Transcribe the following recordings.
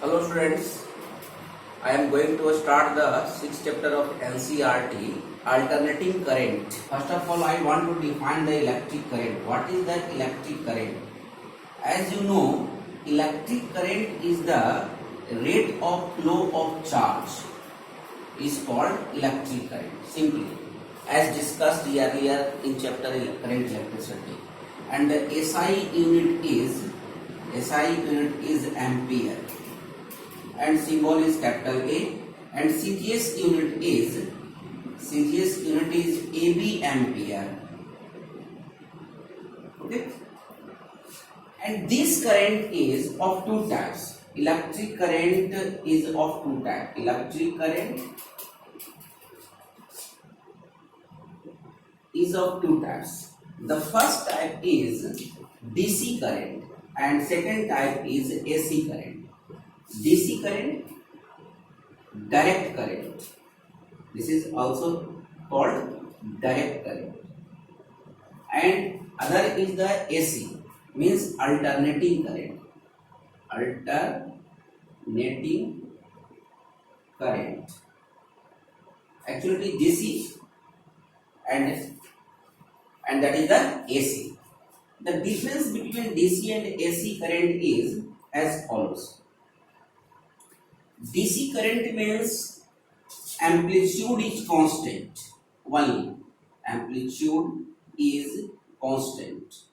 Hello students, I am going to start the sixth chapter of NCERT, alternating current. First of all, I want to define the electric current. What is the electric current? As you know, electric current is the rate of flow of charge is called electric current, simply as discussed earlier in chapter current electricity. And the SI unit is ampere and symbol is capital A, and CGS unit is AB ampere. Okay, and this current is of two types. Electric current is of two types. Electric current is of two types. The first type is DC current and second type is AC current. DC current, direct current. This is also called direct current. And other is the AC, means alternating current. Alternating current. Actually DC and that is the AC. The difference between DC and AC current is as follows. DC current means amplitude is constant only. Amplitude is constant.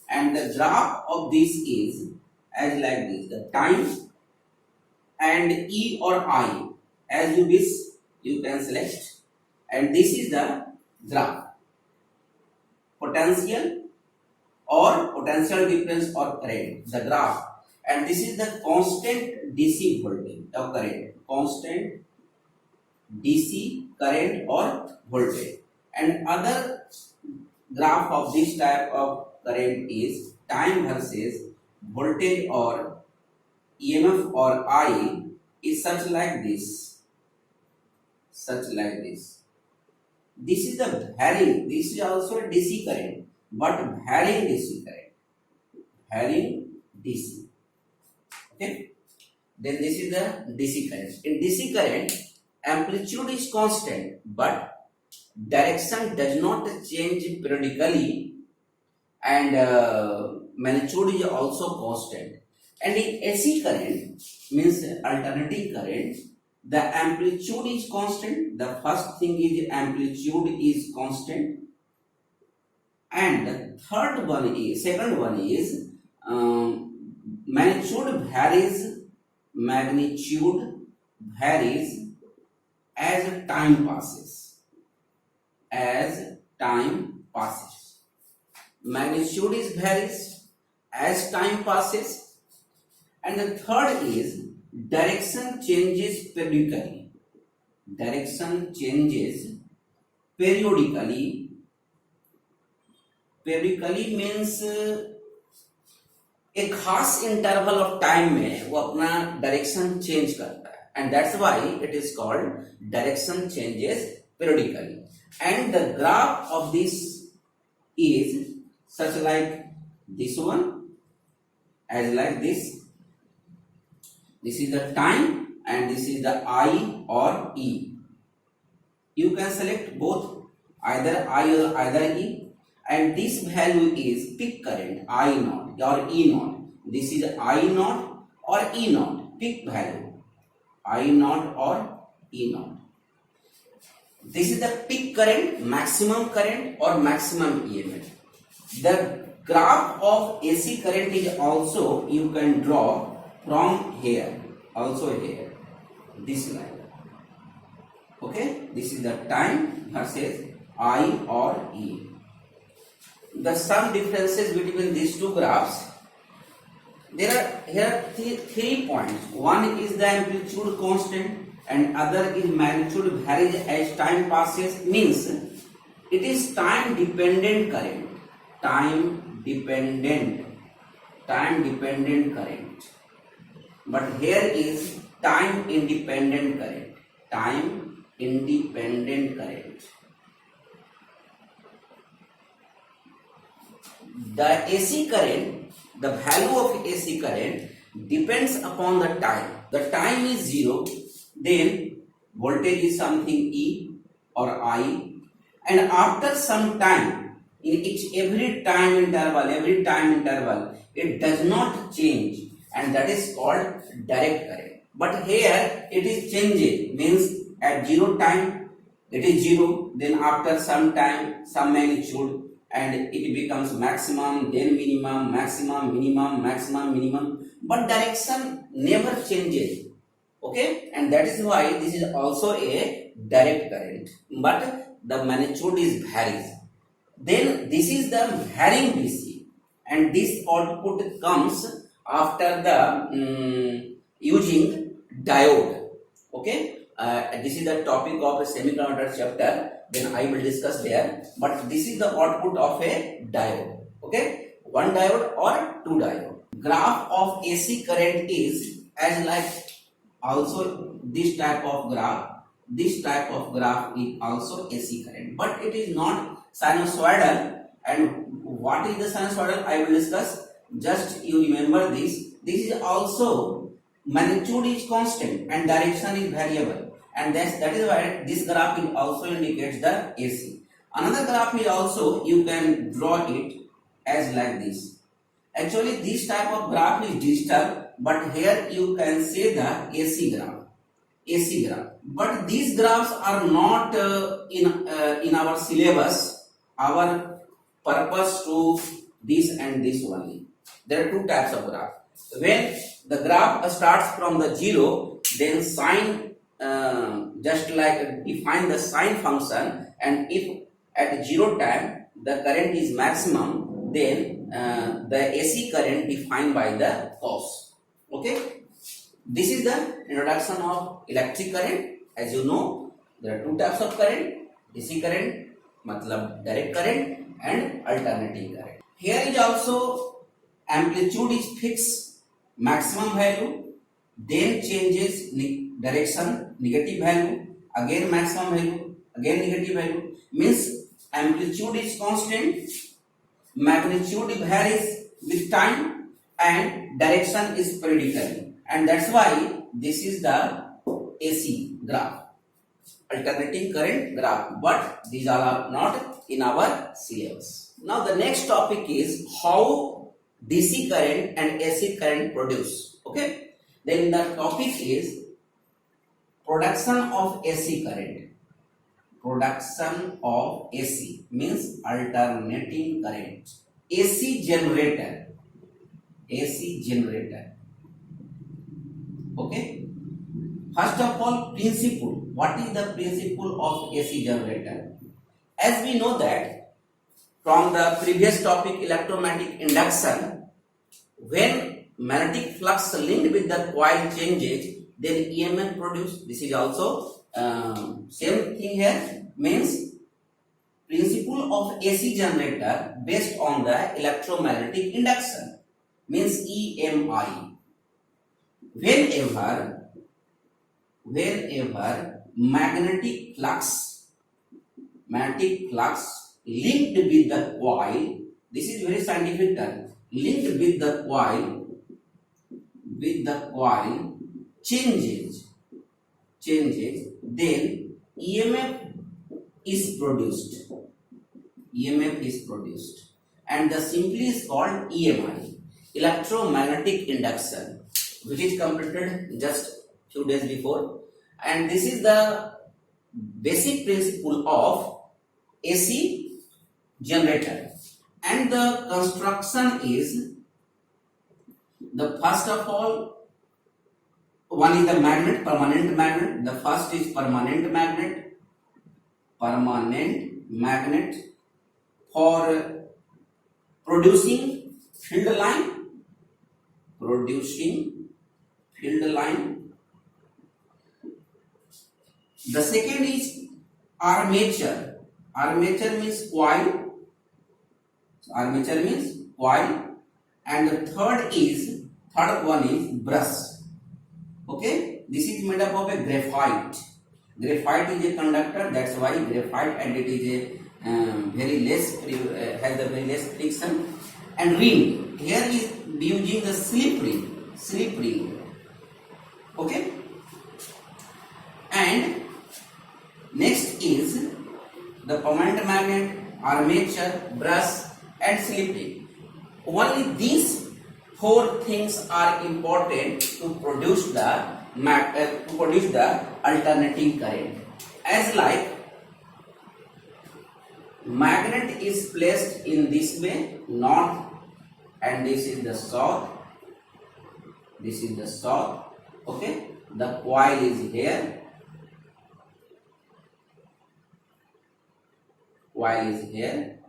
And the graph of this is as like this. The time and E or I as you wish you can select. And this is the graph. Potential or potential difference or current. The graph. And this is the constant DC voltage or current, constant DC current or voltage. And other graph of this type of current is time versus voltage or EMF or I is such like this. This is the varying. This is also a DC current, but varying DC current. Varying DC. Okay. Then this is the DC current. In DC current, amplitude is constant, but direction does not change periodically, and magnitude is also constant. And in AC current, means alternating current, the amplitude is constant. The first thing is amplitude is constant, and the second one is magnitude varies as time passes. Magnitude is varies as time passes. And the third is direction changes periodically. Periodically means एक खास interval of time में वो अपना direction change करता है, and that's why it is called direction changes periodically. And the graph of this is such like this one, as like this. This is the time and this is the I or E. You can select both, either I or either E. And this value is peak current, I naught or E naught. This is I naught or E naught, peak value, I naught or E naught. This is the peak current, maximum current or maximum EMF. The graph of AC current is also you can draw from here, also here, this line. Okay, this is the time versus I or E. The some differences between these two graphs. There are here three points. One is the amplitude constant and other is magnitude varies as time passes, means it is time dependent current. Time dependent current. But here is time independent current. The AC current, the value of AC current depends upon the time. The time is 0, then voltage is something E or I, and after some time, in each every time interval, it does not change, and that is called direct current. But here it is changing, means at 0 time it is 0, then after some time, some magnitude, and it becomes maximum, then minimum, maximum, minimum, maximum, minimum, but direction never changes. Okay, and that is why this is also a direct current, but the magnitude is varies. Then this is the varying DC, and this output comes after the using diode. Okay, this is the topic of a semiconductor chapter, then I will discuss there, but this is the output of a diode. Okay, one diode or two diode. Graph of AC current is as like also this type of graph. This type of graph is also AC current, but it is not sinusoidal. And what is the sinusoidal, I will discuss. Just you remember this. This is also magnitude is constant and direction is variable, and that is why this graph will also indicates the AC. Another graph is also you can draw it as like this. Actually, this type of graph is digital, but here you can see the AC graph. AC graph. But these graphs are not in our syllabus. Our purpose to this and this only. There are two types of graph. When the graph starts from the 0, then sine just like define the sine function, and if at 0 time the current is maximum, then the AC current defined by the cos. Okay. This is the introduction of electric current. As you know, there are two types of current: DC current, matlab direct current, and alternating current. Here is also amplitude is fixed, maximum value, then changes direction, negative value, again maximum value, again negative value. Means amplitude is constant, magnitude varies with time, and direction is predictable. And that's why this is the AC graph, alternating current graph, but these are not in our syllabus. Now the next topic is how DC current and AC current produce. Okay, then the topic is production of AC current. Production of AC means alternating current. AC generator. AC generator. Okay. First of all, principle. What is the principle of AC generator? As we know that from the previous topic, electromagnetic induction, when magnetic flux linked with the coil changes, then EMF produced. This is also same thing here. Means principle of AC generator based on the electromagnetic induction, means EMI. Whenever magnetic flux linked with the coil, this is very scientific term, linked with the coil changes, then EMF is produced. And the simply is called EMI, electromagnetic induction, which is completed just few days before. And this is the basic principle of AC generator. And the construction is, the first of all, one is the magnet, permanent magnet. The first is permanent magnet for producing field line. The second is armature. Armature means coil. And the third one is brush. Okay, this is made up of a graphite. Graphite is a conductor, that's why graphite, and it is a has a very less friction. And ring, here is using the slip ring. slip ring. Okay, and next is the permanent magnet, armature, brush and slip ring. Only these four things are important to produce the alternating current. As like magnet is placed in this way, north, and this is the south. This is the south. Okay, the coil is here. Coil is here,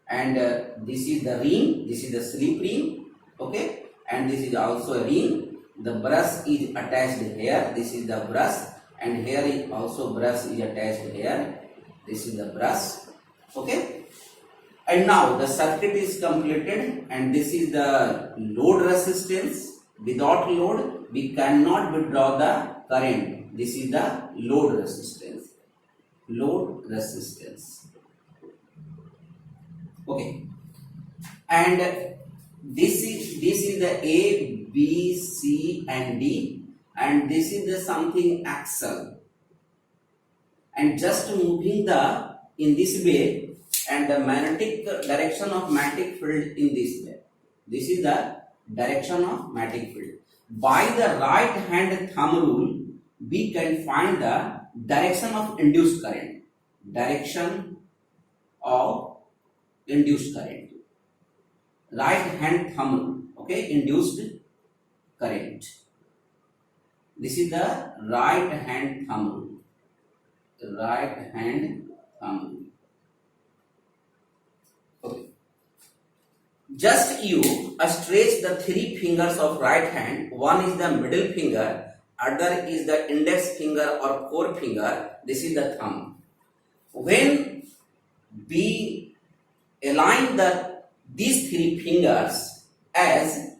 and this is the ring. This is the slip ring. Okay, and this is also a ring. The brush is attached here. This is the brush, and here is also brush is attached here. This is the brush. Okay, and now the circuit is completed, and this is the load resistance. Without load, we cannot withdraw the current. This is the load resistance. Load resistance. Okay, and this is the A, B, C and D, and this is the something axle, and just moving the in this way, and the magnetic direction of magnetic field in this way. This is the direction of magnetic field. By the right hand thumb rule, we can find the direction of induced current. Direction of induced current. Right hand thumb rule. Okay, induced current. This is the right hand thumb rule. Right hand thumb rule. Okay. Just you stretch the three fingers of right hand. One is the middle finger, other is the index finger or forefinger. This is the thumb. When we align these three fingers as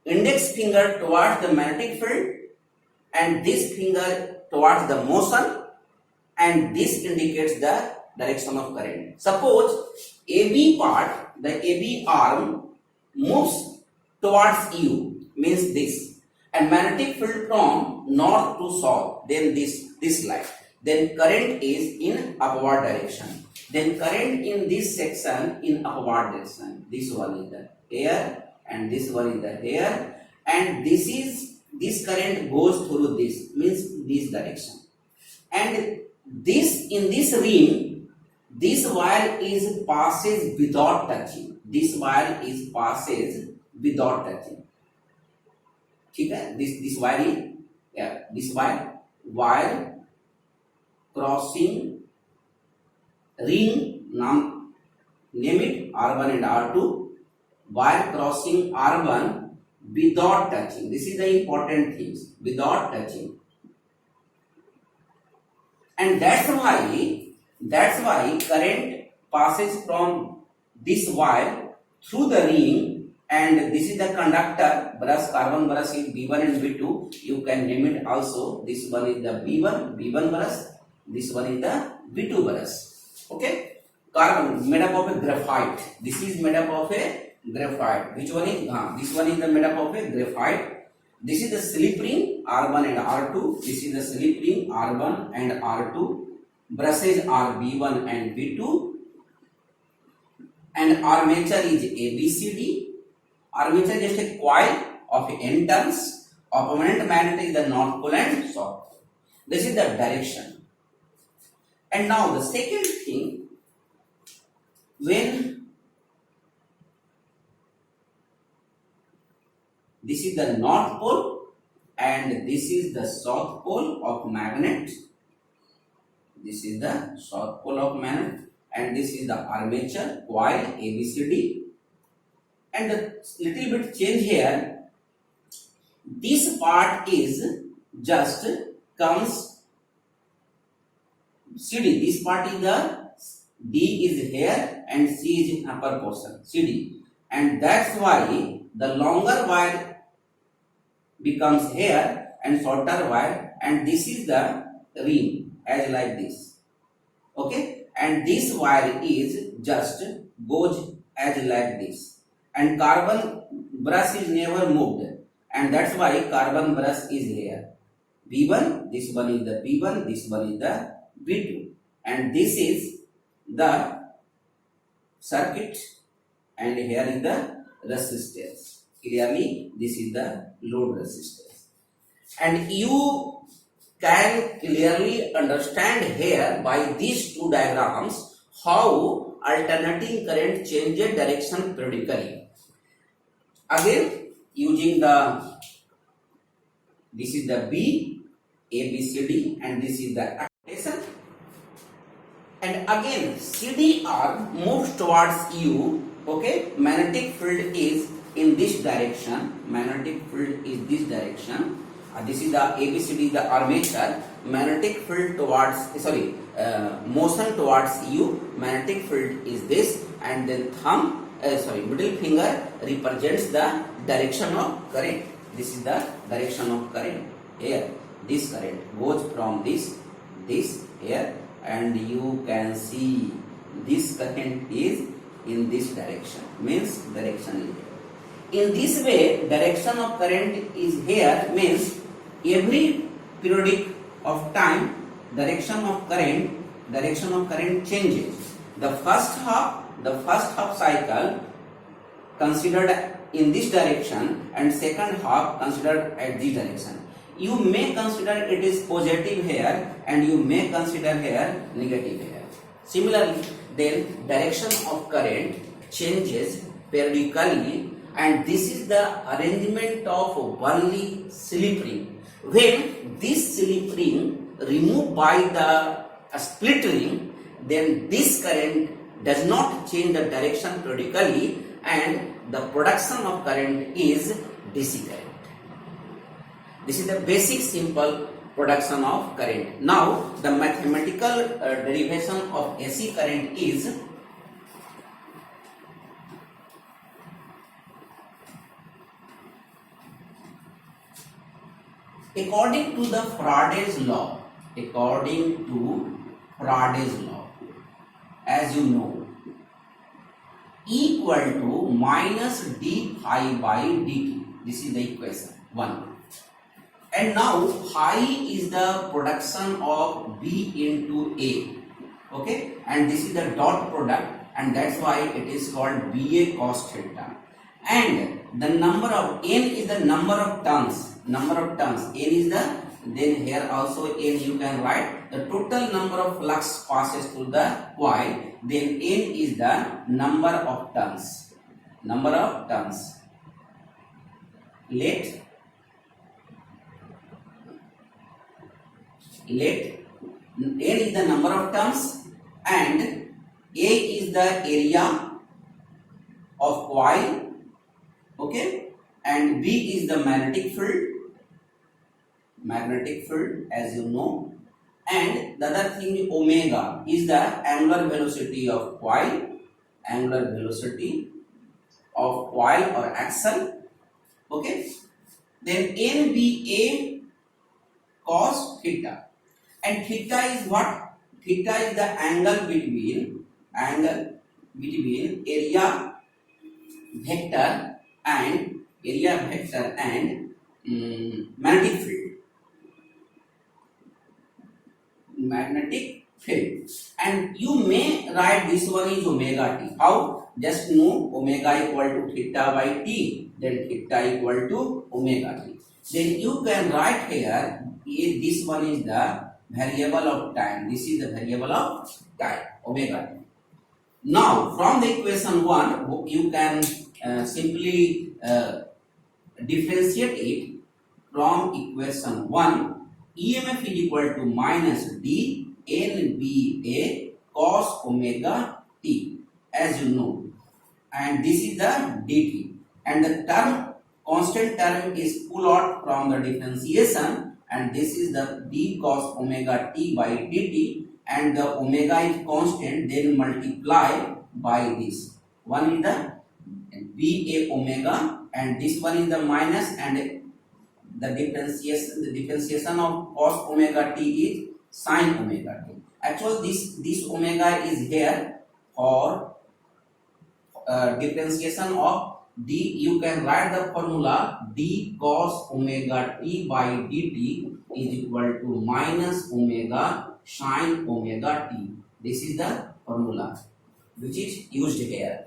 index finger towards the magnetic field and this finger towards the motion, and this indicates the direction of current. Suppose AB part, the AB arm moves towards U, means this, and magnetic field from north to south, then this line, then current is in upward direction. Then current in this section in upward direction. This one is the air and this one is the air, and this current goes through this, means this direction. And this in this ring, this wire is passes without touching. This wire is passes without touching. Okay? This wire is, yeah, this wire crossing ring, name it R1 and R2, wire crossing R1 without touching. This is the important things, without touching. And that's why current passes from this wire through the ring, and this is the conductor brush. Carbon brush is B1 and B2. You can name it also. This one is the B1 brush. This one is the B2 brush. Okay, carbon made up of a graphite. This is made up of a graphite. Which one is? This one is the made up of a graphite. This is the slip ring R1 and R2. This is the slip ring R1 and R2. Brushes are B1 and B2. And armature is ABCD. Armature is just a coil of N turns. Permanent magnet is the north pole and south pole. This is the direction. And now the second thing, when this is the north pole and this is the south pole of magnet. This is the south pole of magnet, and this is the armature coil ABCD. And a little bit change here. This part is just comes CD. This part is the D is here and C is in upper portion, CD. And that's why the longer wire becomes here and shorter wire, and this is the ring as like this. Okay, and this wire is just goes as like this, and carbon brush is never moved, and that's why carbon brush is here. B1, this one is the B1, this one is the B2, and this is the circuit, and here is the resistance. Clearly, this is the load resistance, and you can clearly understand here by these two diagrams how alternating current changes direction periodically. Again, using the, this is the B, A, B, C, D, and this is the application. And again, CDR moves towards U. Okay, magnetic field is in this direction. Magnetic field is this direction. This is the ABCD, the armature. Magnetic field towards, motion towards U. Magnetic field is this, and then middle finger represents the direction of current. This is the direction of current. Here, this current goes from this here, and you can see this current is in this direction, means direction is here. In this way, direction of current is here, means every periodic of time direction of current changes. The first half cycle considered in this direction, and second half considered at this direction. You may consider it is positive here, and you may consider here negative here. Similarly, then direction of current changes periodically, and this is the arrangement of Bernoulli slip ring. When this slip ring removed by the split ring, then this current does not change the direction periodically, and the production of current is DC current. This is the basic simple production of current. Now, the mathematical derivation of AC current is according to the Faraday's law. According to Faraday's law, as you know, E equal to minus d phi by dt. This is the equation 1. And now phi is the production of B into A. Okay, and this is the dot product, and that's why it is called BA cos theta. And the number of n is the number of turns. N is the, then here also n you can write the total number of flux passes through the coil. Then n is the number of turns. Let n is the number of turns, and A is the area of coil. Okay, and B is the magnetic field, as you know, and the other thing, omega is the angular velocity of coil, or axle. Okay, then NBA cos theta, and theta is what? Theta is the angle between area vector and magnetic field. And you may write this one is omega t. How? Just know omega equal to theta by t, then theta equal to omega t. Then you can write here, this one is the variable of time. This is the variable of time, omega t. Now, from the equation 1, you can simply differentiate it from equation 1. EMF is equal to minus d NBA cos omega t, as you know, and this is the dt, and the constant term is pulled out from the differentiation, and this is the d cos omega t by dt, and the omega is constant, then multiply by this. One is the BA omega, and this one is the minus, and the differentiation of cos omega t is sin omega t. Actually, this omega is here for differentiation of you can write the formula d cos omega t by dt is equal to minus omega sin omega t. This is the formula which is used here.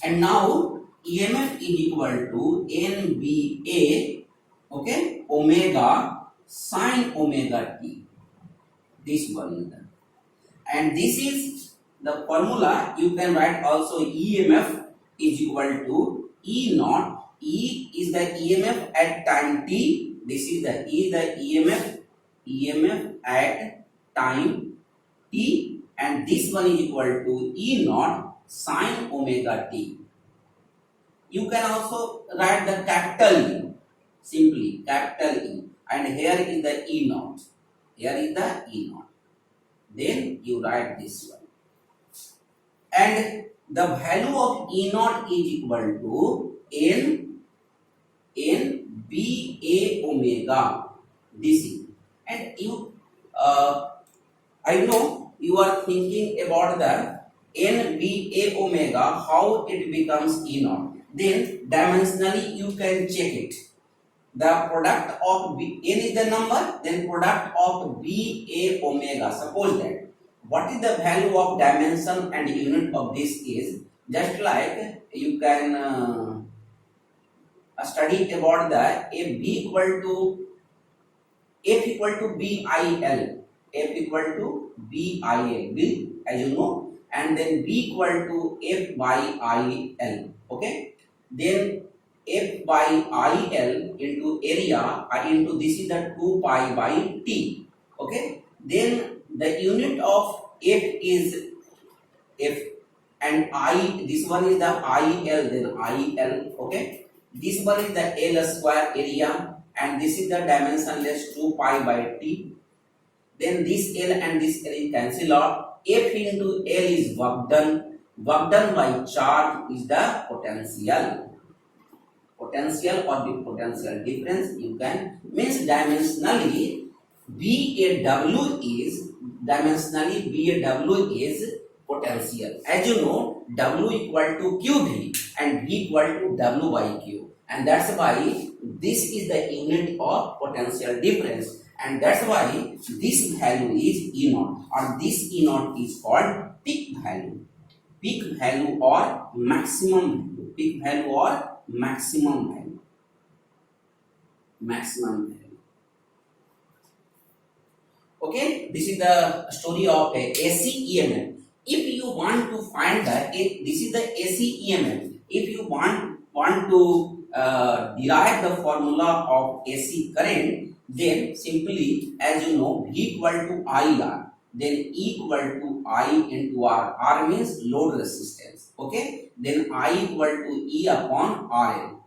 And now EMF is equal to NBA, okay, omega sin omega t. This one is the, and this is the formula. You can write also EMF is equal to E naught. E is the EMF at time t. This is the EMF at time t, and this one is equal to E naught sin omega t. You can also write the capital E, simply capital E, and here is the E naught. Here is the E naught. Then you write this one. And the value of E naught is equal to N B A omega DC. And you, I know you are thinking about the N B A omega, how it becomes E naught. Then dimensionally you can check it. The product of B, N is the number, then product of B A omega. Suppose that what is the value of dimension and unit of this is just like you can study about the a B equal to F equal to BIL, F equal to BIL, bill, as you know, and then B equal to F by IL, okay. Then F by IL into area into this is the 2 pi by T, okay. Then the unit of F is F, and I, this one is the IL, then IL, okay. This one is the L square area, and this is the dimensionless 2 pi by T. Then this L and this L is cancel out. F into L is work done. Work done by charge is the potential. Potential or the potential difference you can, means dimensionally BAW is potential. As you know, W equal to QV and V equal to W by Q, and that's why this is the unit of potential difference, and that's why this value is E naught, or this E naught is called peak value. Peak value or maximum value. Peak value or maximum value. Maximum value. Okay, this is the story of a AC EMF. If you want to find that, this is the AC EMF. If you want to derive the formula of AC current, then simply, as you know, V equal to IR, then E equal to I into R. R means load resistance. Okay, then I equal to E upon RL,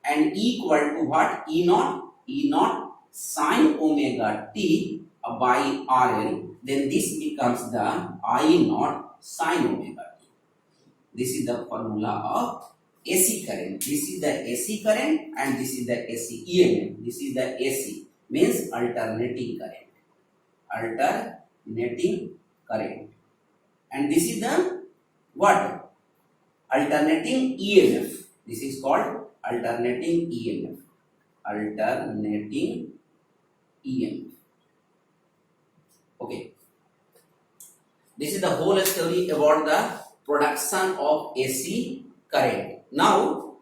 and E equal to what? E naught. E naught sin omega t by RL, then this becomes the I naught sin omega t. This is the formula of AC current. This is the AC current and this is the AC EMF. This is the AC, means alternating current. Alternating current. And this is the what? Alternating EMF. This is called alternating EMF. Alternating EMF. Okay. This is the whole story about the production of AC current. Now,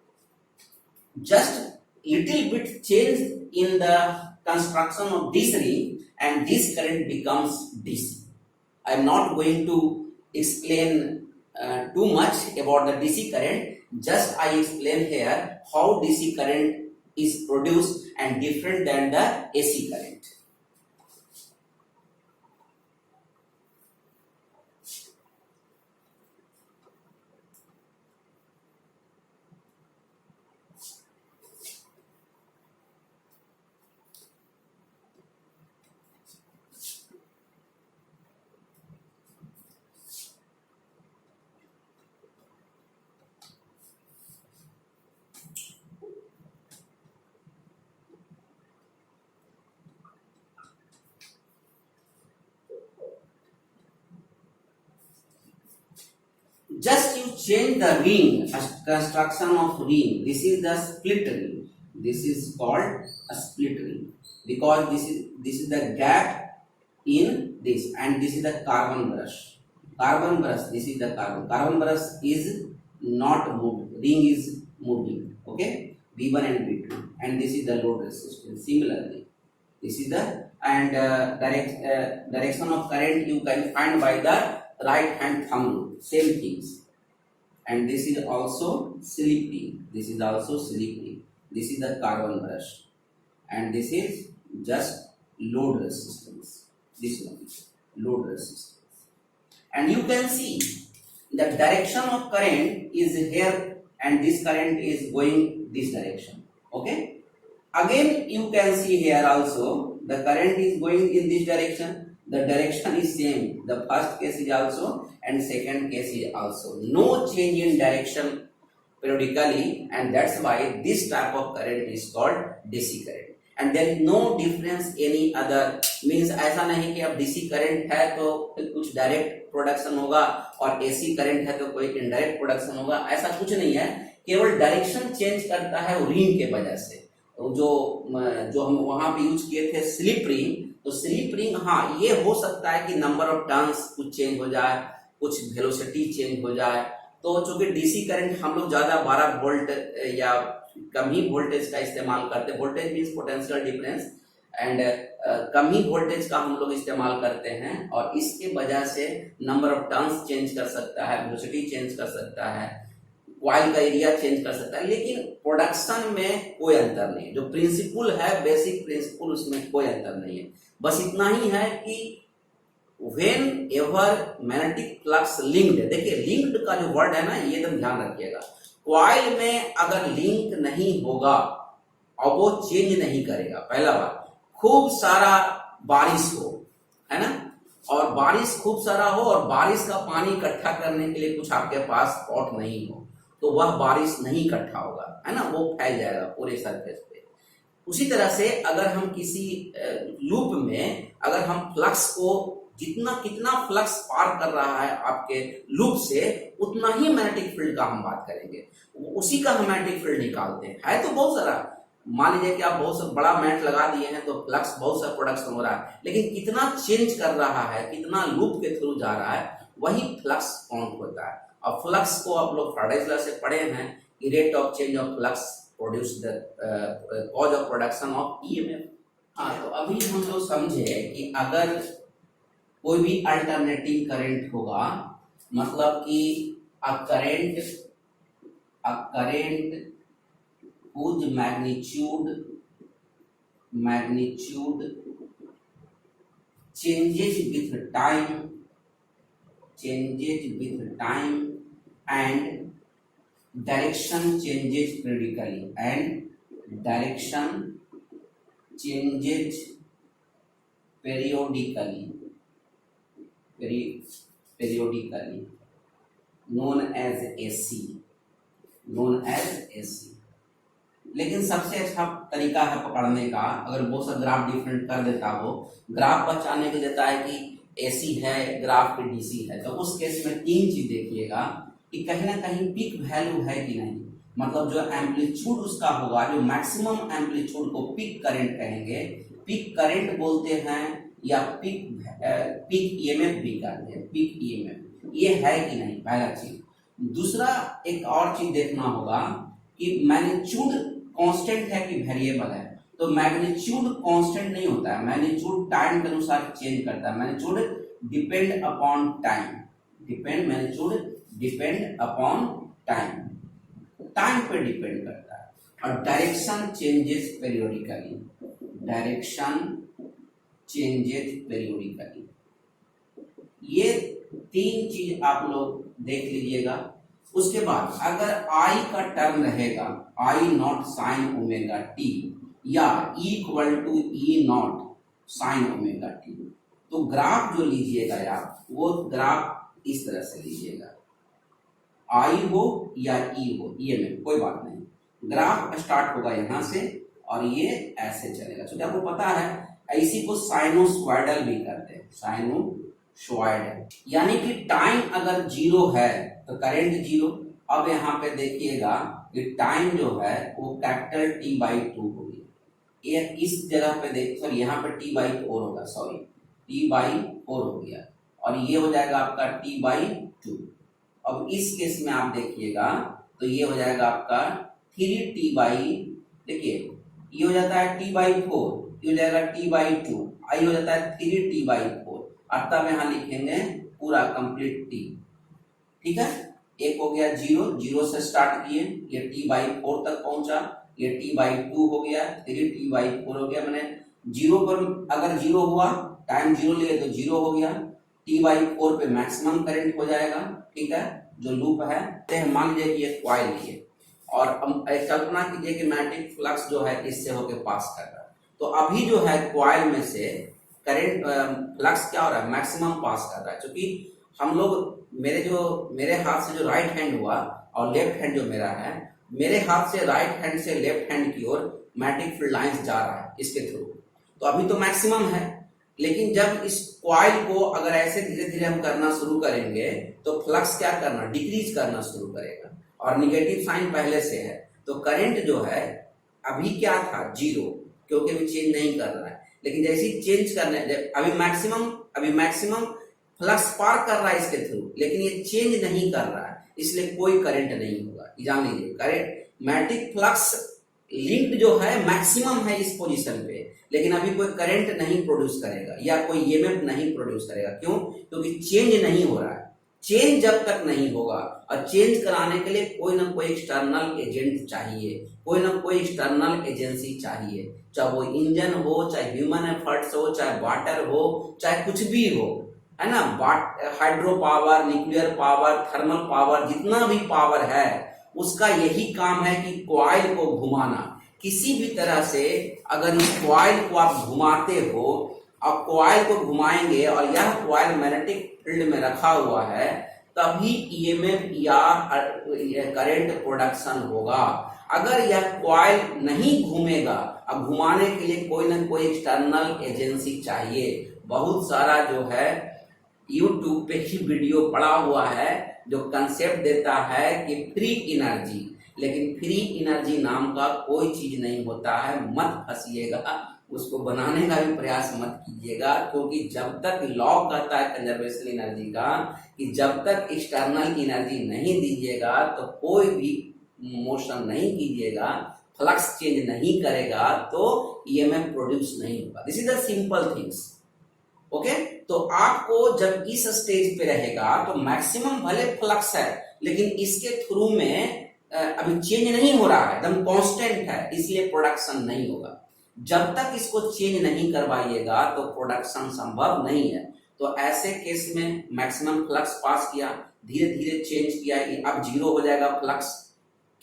just little bit change in the construction of this ring and this current becomes DC. I am not going to explain too much about the DC current. Just I explain here how DC current is produced and different than the AC current. Just you change the ring, construction of ring, this is the split ring. This is called a split ring because this is the gap in this, and this is the carbon brush. Carbon brush, this is the carbon brush is not moved, ring is moving. Okay, V1 and V2, and this is the load resistance. Similarly, this is the direction of current you can find by the right hand thumb rule. Same things. And this is also slip ring. This is also slip ring. This is the carbon brush, and this is just load resistance. This one is load resistance, and you can see the direction of current is here, and this current is going this direction. Okay. Again, you can see here also the current is going in this direction. The direction is same. The first case is also and second case is also. No change in direction periodically, and that's why this type of current is called DC current. And there is no difference any other, means ऐसा नहीं कि अब DC current है तो कुछ direct production होगा और AC current है तो कोई इनडायरेक्ट प्रोडक्शन होगा, ऐसा कुछ नहीं है. केवल डायरेक्शन चेंज करता है रिंग के वजह से. जो हम वहां पे यूज किए थे स्लिप रिंग, तो स्लिप रिंग, हाँ ये हो सकता है कि नंबर ऑफ टर्न्स कुछ चेंज हो जाए, कुछ वेलोसिटी चेंज हो जाए. तो चूंकि डीसी करंट हम लोग ज्यादा 12 वोल्ट या कम ही वोल्टेज का इस्तेमाल करते हैं, voltage means potential difference, and come he voltage का हम लोग इस्तेमाल करते हैं, और इसके वजह से नंबर ऑफ टर्न्स चेंज कर सकता है, वेलोसिटी चेंज कर सकता है, कॉइल का एरिया चेंज कर सकता है, लेकिन प्रोडक्शन में कोई अंतर नहीं. जो प्रिंसिपल है, बेसिक प्रिंसिपल, उसमें कोई अंतर नहीं है. बस इतना ही है कि when ever magnetic flux linked, देखिए लिंक्ड का जो वर्ड है ना, ये एकदम ध्यान रखिएगा. कॉइल में अगर लिंक नहीं होगा और वो चेंज नहीं करेगा, पहला बात, खूब सारा बारिश हो, है ना, और बारिश खूब सारा हो और बारिश का पानी इकट्ठा करने के लिए कुछ आपके पास पॉट नहीं हो, तो वह बारिश नहीं इकट्ठा होगा, है ना, वो फैल जाएगा पूरे सरफेस पे. उसी तरह से अगर हम किसी लूप में अगर हम फ्लक्स को कितना फ्लक्स पार कर रहा है आपके लूप से, उतना ही मैग्नेटिक फील्ड का हम बात करेंगे, उसी का हम मैग्नेटिक फील्ड निकालते हैं. है तो बहुत सारा, मान लीजिए कि आप बहुत सा बड़ा मैट लगा दिए हैं तो फ्लक्स बहुत सा प्रोडक्शन हो रहा है, लेकिन कितना चेंज कर रहा है, कितना लूप के थ्रू जा रहा है, वही फ्लक्स काउंट होता है. और फ्लक्स को आप लोग फैराडेज लॉ से पढ़े हैं कि rate of change of flux produce the cause of production of EMF. हाँ, तो अभी हम लोग समझे कि अगर कोई भी अल्टरनेटिंग करंट होगा, मतलब कि a current whose magnitude changes with time and direction changes periodically, periodically, known as AC. लेकिन सबसे अच्छा तरीका है पकड़ने का, अगर वो सब ग्राफ डिफरेंट कर देता हो, ग्राफ बचाने के देता है कि एसी है, ग्राफ पे डीसी है, तो उस केस में तीन चीज देखिएगा कि कहीं ना कहीं पीक वैल्यू है कि नहीं, मतलब जो एम्पलीट्यूड उसका होगा, जो मैक्सिमम एम्पलीट्यूड को पीक करंट कहेंगे, पीक करंट बोलते हैं, या पीक ईएमएफ भी कहते हैं, पीक ईएमएफ, ये है कि नहीं, पहला चीज. दूसरा एक और चीज देखना होगा कि मैग्नीट्यूड कांस्टेंट है कि वेरिएबल है. तो मैग्नीट्यूड कांस्टेंट नहीं होता है, मैग्नीट्यूड टाइम के अनुसार चेंज करता है. Magnitude depend upon time, magnitude depend upon time पे डिपेंड करता है. और डायरेक्शन चेंजेस पेरियोडिकली, ये तीन चीज आप लोग देख लीजिएगा. उसके बाद अगर आई का टर्म रहेगा, I naught sine omega t या equal to E naught sine omega t, तो ग्राफ जो लीजिएगा आप, वो ग्राफ इस तरह से लीजिएगा, आई हो या ई हो, ये में कोई बात नहीं. ग्राफ स्टार्ट होगा यहां से और ये ऐसे चलेगा. तो आपको पता है इसी को साइनोसॉइडल भी करते हैं, शॉर्ट है, यानी कि टाइम अगर जीरो है तो करंट जीरो। अब यहाँ पे देखिएगा कि टाइम जो है वो कैपिटल टी बाई टू होगी, ये इस जगह पे देख, सॉरी यहाँ पे टी बाई फोर होगा, सॉरी टी बाई फोर हो गया, और ये हो जाएगा आपका टी बाई टू। अब इस केस में आप देखिएगा तो ये हो जाएगा आपका थ्री टी बाई, देखिए ये हो जाता है टी बाई फोर, ये हो जाएगा टी बाई टू, आई हो जाता है थ्री टी बाई फोर, और तब यहाँ लिखेंगे पूरा कंप्लीट टी। ठीक है, एक हो गया जीरो, जीरो से स्टार्ट किए, ये टी बाई फोर तक पहुंचा, ये टी बाई टू हो गया, थ्री टी बाई फोर हो गया, मैंने जीरो पर अगर जीरो हुआ, टाइम जीरो लिए तो जीरो हो गया, टी बाई फोर पे मैक्सिमम करंट हो जाएगा। ठीक है, जो लूप है तो मान लीजिए कि ये कॉइल लिए, और कल्पना कीजिए कि मैग्नेटिक फ्लक्स जो है इससे होके पास कर रहा है, तो अभी जो है कॉइल में से करंट फ्लक्स क्या हो रहा है, मैक्सिमम पास कर रहा है। क्योंकि हम लोग मेरे हाथ से जो राइट हैंड हुआ और लेफ्ट हैंड जो मेरा है, मेरे हाथ से राइट हैंड से लेफ्ट हैंड की ओर मैग्नेटिक फील्ड लाइंस जा रहा है इसके थ्रू, तो अभी तो मैक्सिमम है। लेकिन जब इस कॉइल को अगर ऐसे धीरे धीरे हम करना शुरू करेंगे तो फ्लक्स क्या करना, डिक्रीज करना शुरू करेगा, और निगेटिव साइन पहले से है, तो करंट जो है अभी क्या था जीरो, क्योंकि अभी चेंज नहीं कर रहा है। लेकिन जैसे ही चेंज करने, अभी मैक्सिमम फ्लक्स पार कर रहा है इसके थ्रू, लेकिन ये चेंज नहीं कर रहा है, इसलिए कोई करंट नहीं होगा। जान लीजिए, करंट मैग्नेटिक फ्लक्स लिंक्ड जो है मैक्सिमम है इस पोजीशन पे, लेकिन अभी कोई करंट नहीं प्रोड्यूस करेगा या कोई ईएमएफ नहीं प्रोड्यूस करेगा। क्यों? क्योंकि चेंज नहीं हो रहा है। चेंज जब तक नहीं होगा, और चेंज कराने के लिए कोई ना कोई एक्सटर्नल एजेंट चाहिए, कोई ना कोई एक्सटर्नल एजेंसी चाहिए, चाहे वो इंजन हो, चाहे ह्यूमन एफर्ट्स हो, चाहे वाटर हो, चाहे कुछ भी हो, है ना। Hydro power, nuclear power, thermal power, जितना भी पावर है उसका यही काम है कि कॉइल को घुमाना। किसी भी तरह से अगर इस कॉइल को आप घुमाते हो, अब कॉइल को घुमाएंगे और यह कॉइल मैग्नेटिक फील्ड में रखा हुआ है, तभी ईएमएफ या करंट प्रोडक्शन होगा। अगर यह कॉइल नहीं घूमेगा, अब घुमाने के लिए कोई ना कोई एक्सटर्नल एजेंसी चाहिए। बहुत सारा जो है यूट्यूब पे ही वीडियो पड़ा हुआ है जो कंसेप्ट देता है कि फ्री एनर्जी, लेकिन फ्री एनर्जी नाम का कोई चीज नहीं होता है। मत फंसिएगा, उसको बनाने का भी प्रयास मत कीजिएगा, क्योंकि जब तक लॉ कहता है कंजर्वेशन एनर्जी का कि जब तक एक्सटर्नल एनर्जी नहीं दीजिएगा तो कोई भी मोशन नहीं कीजिएगा, फ्लक्स चेंज नहीं करेगा, तो ईएमएफ प्रोड्यूस नहीं होगा। This is the simple things. Okay, तो आपको जब इस स्टेज पे रहेगा तो मैक्सिमम भले फ्लक्स है, लेकिन इसके थ्रू में अभी चेंज नहीं हो रहा है, एकदम कांस्टेंट है, इसलिए प्रोडक्शन नहीं होगा। जब तक इसको चेंज नहीं करवाइएगा तो प्रोडक्शन संभव नहीं है। तो ऐसे केस में मैक्सिमम फ्लक्स पास किया, धीरे धीरे चेंज किया, अब जीरो हो जाएगा फ्लक्स।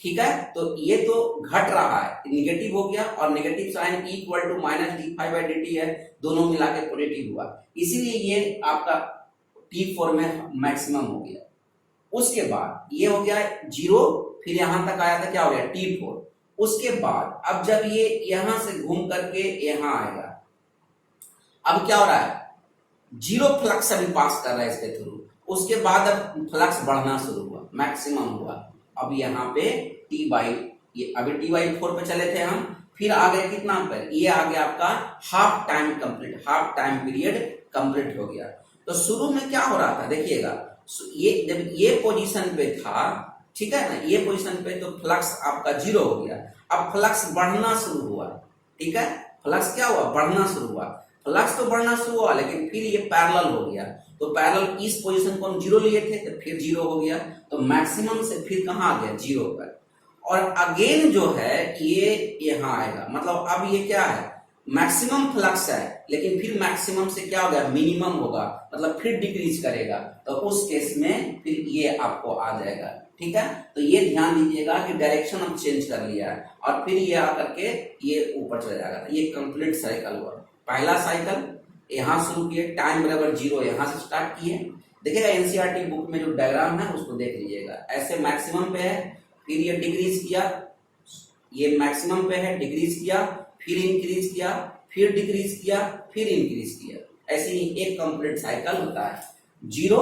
ठीक है, तो ये तो घट रहा है, निगेटिव हो गया, और negative sine equal to minus d phi by d t है, दोनों मिला के पॉजिटिव हुआ, इसीलिए ये आपका T4 में मैक्सिमम हो गया। उसके बाद ये हो गया जीरो, फिर यहां तक आया था, क्या हो गया T4। उसके बाद अब जब ये यहां से घूम करके यहां आएगा, अब क्या हो रहा है, जीरो फ्लक्स अभी पास कर रहा है इसके थ्रू। उसके बाद अब फ्लक्स बढ़ना शुरू हुआ, मैक्सिमम हुआ। अब यहाँ पे टी बाई, ये अभी टी बाई 4 पे चले थे हम, फिर आ गए कितना पर, ये आ गया आपका half time complete, half time period complete हो गया। तो शुरू में क्या हो रहा था, देखिएगा, ये जब ये पोजीशन पे था, ठीक है ना, ये पोजीशन पे, तो फ्लक्स आपका जीरो हो गया। अब फ्लक्स बढ़ना शुरू हुआ, ठीक है, फ्लक्स क्या हुआ, बढ़ना शुरू हुआ। फ्लक्स तो बढ़ना शुरू हुआ, लेकिन फिर ये पैरेलल हो गया, तो पैरेलल इस पोजीशन को हम जीरो लिए थे, तो फिर जीरो हो गया, तो मैक्सिमम से फिर कहाँ आ गया, जीरो पर। और अगेन जो है ये यहाँ आएगा, मतलब अब ये क्या है, मैक्सिमम फ्लक्स है, लेकिन फिर मैक्सिमम से क्या हो गया, मिनिमम होगा, मतलब फिर डिक्रीज करेगा, तो उस केस में फिर ये आपको आ जाएगा। ठीक है, तो ये ध्यान दीजिएगा कि डायरेक्शन हम चेंज कर लिया है, और फिर ये आकर के ये ऊपर चला जाएगा। ये कंप्लीट साइकिल हुआ। पहला साइकिल यहाँ शुरू किए, टाइम बराबर जीरो यहाँ से स्टार्ट किए। देखिएगा एनसीईआरटी बुक में जो डायग्राम है उसको देख लीजिएगा, ऐसे मैक्सिमम पे है, फिर ये डिक्रीज किया, ये मैक्सिमम पे है, डिक्रीज किया, फिर इंक्रीज किया, फिर डिक्रीज किया, फिर इंक्रीज किया। ऐसे ही एक कंप्लीट साइकिल होता है। जीरो,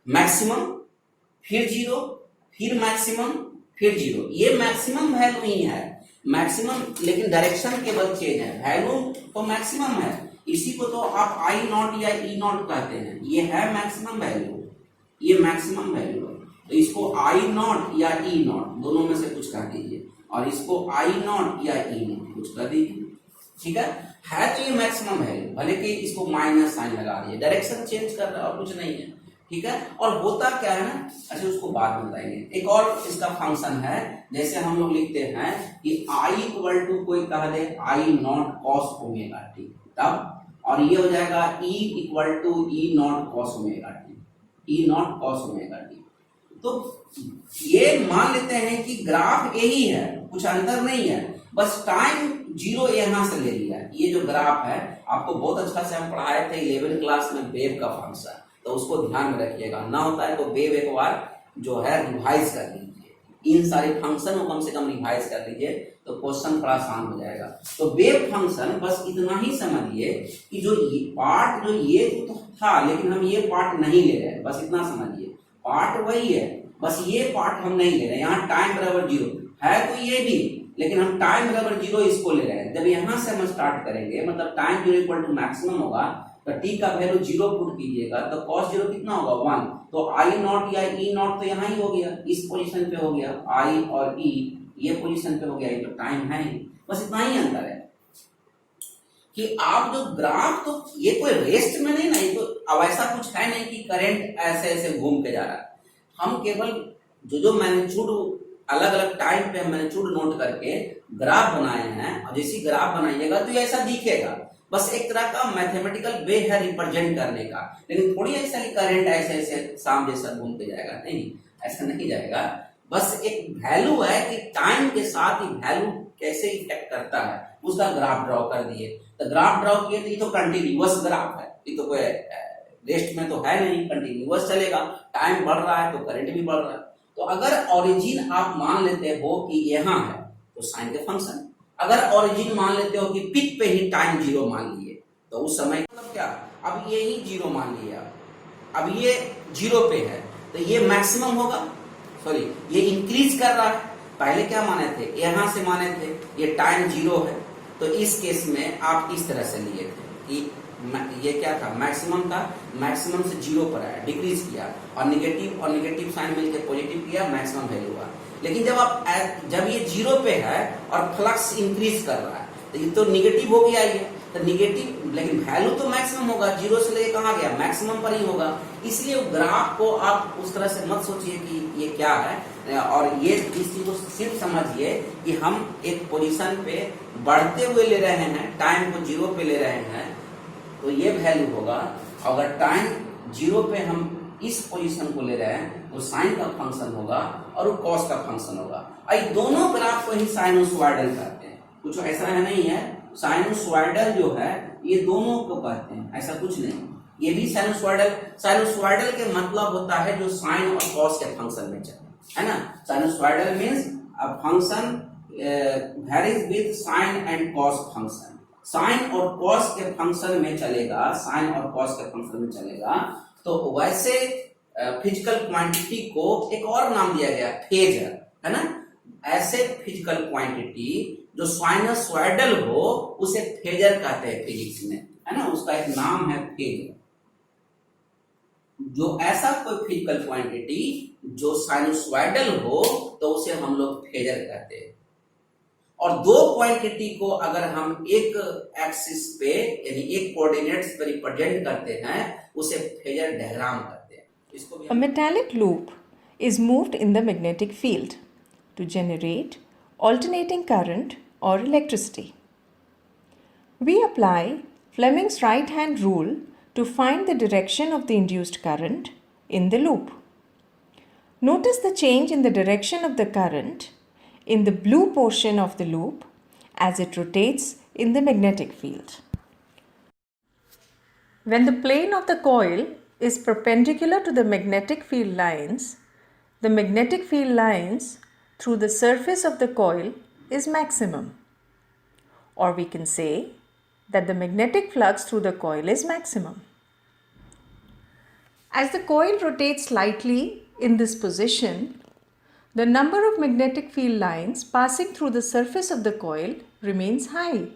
मैक्सिमम, फिर जीरो, फिर मैक्सिमम, फिर जीरो। ये मैक्सिमम वैल्यू ही है, मैक्सिमम, लेकिन डायरेक्शन केवल चेंज है, वैल्यू तो मैक्सिमम है। इसी को तो आप आई नॉट या ई नॉट कहते हैं, ये है मैक्सिमम वैल्यू, ये मैक्सिमम वैल्यू है। तो इसको आई नॉट या ई नॉट दोनों में से कुछ कह दीजिए, और इसको आई नॉट या ई नॉट कुछ कह दीजिए, ठीक है तो ये मैक्सिमम वैल्यू, भले कि इसको माइनस साइन लगा दीजिए, डायरेक्शन चेंज कर रहा है और कुछ नहीं है, ठीक है। और होता क्या है ना, अच्छा उसको बाद में बताएंगे। एक और इसका फंक्शन है, जैसे हम लोग लिखते हैं कि आई इक्वल टू कोई कह दे I naught cos omega t, तब और ये हो जाएगा E equal to E naught cos omega t, E naught cos omega t. तो ये मान लेते हैं कि ग्राफ यही है, कुछ अंतर नहीं है, बस टाइम जीरो यहां से ले लिया। ये जो ग्राफ है आपको बहुत अच्छा से हम पढ़ाए थे 11th क्लास में वेव का फंक्शन, तो उसको ध्यान में रखिएगा, ना होता है तो वेव एक बार जो है रिवाइज कर लीजिए, इन सारे फंक्शन को कम से कम रिवाइज कर लीजिए तो क्वेश्चन थोड़ा आसान हो जाएगा। तो वेव फंक्शन बस इतना ही समझिए कि जो ये पार्ट जो ये तो था, लेकिन हम ये पार्ट नहीं ले रहे हैं, बस इतना समझिए, पार्ट वही है, बस ये पार्ट हम नहीं ले रहे। यहाँ टाइम बराबर जीरो है तो ये भी, लेकिन हम टाइम बराबर जीरो इसको ले रहे हैं। जब यहां से हम स्टार्ट करेंगे, मतलब time zero equal to maximum होगा, तो टी का वैल्यू जीरो पुट कीजिएगा तो कॉस जीरो कितना होगा 1, तो आई नॉट या ई नॉट तो यहाँ ही हो गया, इस पोजीशन पे हो गया, आई और ई ये पोजीशन पे हो गया, ये तो टाइम है ही, बस इतना ही अंतर है कि आप जो ग्राफ, तो ये कोई रेस्ट में नहीं, नहीं तो अब ऐसा कुछ है नहीं कि करंट ऐसे ऐसे घूम के जा रहा है। हम केवल जो मैग्नीट्यूड अलग अलग टाइम पे मैग्नीट्यूड नोट करके ग्राफ बनाए हैं, और जैसी ग्राफ बनाइएगा तो ये ऐसा दिखेगा, बस एक तरह का मैथमेटिकल वे है रिप्रेजेंट करने का, लेकिन थोड़ी ऐसा कि करंट ऐसे ऐसे शाम जैसा घूमते जाएगा, नहीं ऐसा नहीं जाएगा। बस एक वैल्यू है कि टाइम के साथ ही वैल्यू कैसे इफेक्ट करता है, उसका ग्राफ ड्रॉ कर दिए, तो ग्राफ ड्रॉ किए तो ये तो कंटिन्यूअस ग्राफ है, ये तो कोई रेस्ट में तो है नहीं, कंटिन्यूअस चलेगा, टाइम बढ़ रहा है तो करंट भी बढ़ रहा है। तो अगर ओरिजिन आप मान लेते हो कि यहाँ है तो साइन के फंक्शन, अगर ओरिजिन मान लेते हो कि पिक पे ही टाइम जीरो मान लिए, तो उस समय मतलब क्या, अब ये ही जीरो मान लिया, अब ये जीरो पे है तो ये मैक्सिमम होगा, सॉरी ये इंक्रीज कर रहा है, पहले क्या माने थे, यहां से माने थे ये टाइम जीरो है, तो इस केस में आप इस तरह से लिए थे कि ये क्या था, मैक्सिमम था, मैक्सिमम से जीरो पर आया, डिक्रीज किया, और नेगेटिव साइन मिलकर पॉजिटिव किया, मैक्सिमम वैल्यू हुआ। लेकिन जब ये जीरो पे है और फ्लक्स इंक्रीज कर रहा है तो ये तो निगेटिव हो गया, ये तो निगेटिव, लेकिन वैल्यू तो मैक्सिमम होगा, जीरो से लेके कहाँ गया, मैक्सिमम पर ही होगा। इसलिए ग्राफ को आप उस तरह से मत सोचिए कि ये क्या है, और ये इस चीज को सिर्फ समझिए कि हम एक पोजीशन पे बढ़ते हुए ले रहे हैं, टाइम को जीरो पे ले रहे हैं तो ये वैल्यू होगा, अगर टाइम जीरो पे हम इस पोजीशन को ले रहे हैं तो साइन का फंक्शन होगा और वो कॉस का फंक्शन होगा। ये दोनों ग्राफ को ही साइनोसॉइडल कहते हैं, कुछ ऐसा है नहीं है, साइनोसॉइडल जो है ये दोनों को कहते हैं, ऐसा कुछ नहीं, ये भी साइनोसॉइडल के मतलब होता है जो साइन और कॉस के फंक्शन में चले, है ना। Sinusoidal means a function varies with sine and cos function, sine और कॉस के फंक्शन में चलेगा, साइन और कॉस के फंक्शन में चलेगा। तो वैसे फिजिकल क्वांटिटी को एक और नाम दिया गया फेजर, है ना। ऐसे फिजिकल क्वांटिटी जो साइनोसॉइडल हो उसे फेजर कहते हैं फिजिक्स में, है ना, उसका एक नाम है फेजर। जो ऐसा कोई फिजिकल क्वांटिटी जो साइनोसॉइडल हो तो उसे हम लोग फेजर कहते हैं। और दो क्वांटिटी को अगर हम एक एक्सिस पे यानी एक कोऑर्डिनेट्स पे रिप्रेजेंट करते हैं उसे फेजर डायग्राम कहते हैं। इसको A metallic loop is moved in the magnetic field to generate alternating current or electricity. We apply Fleming's right-hand rule to find the direction of the induced current in the loop. Notice the change in the direction of the current in the blue portion of the loop as it rotates in the magnetic field. When the plane of the coil is perpendicular to the magnetic field lines, the magnetic field lines through the surface of the coil is maximum. Or we can say that the magnetic flux through the coil is maximum. As the coil rotates slightly in this position, the number of magnetic field lines passing through the surface of the coil remains high.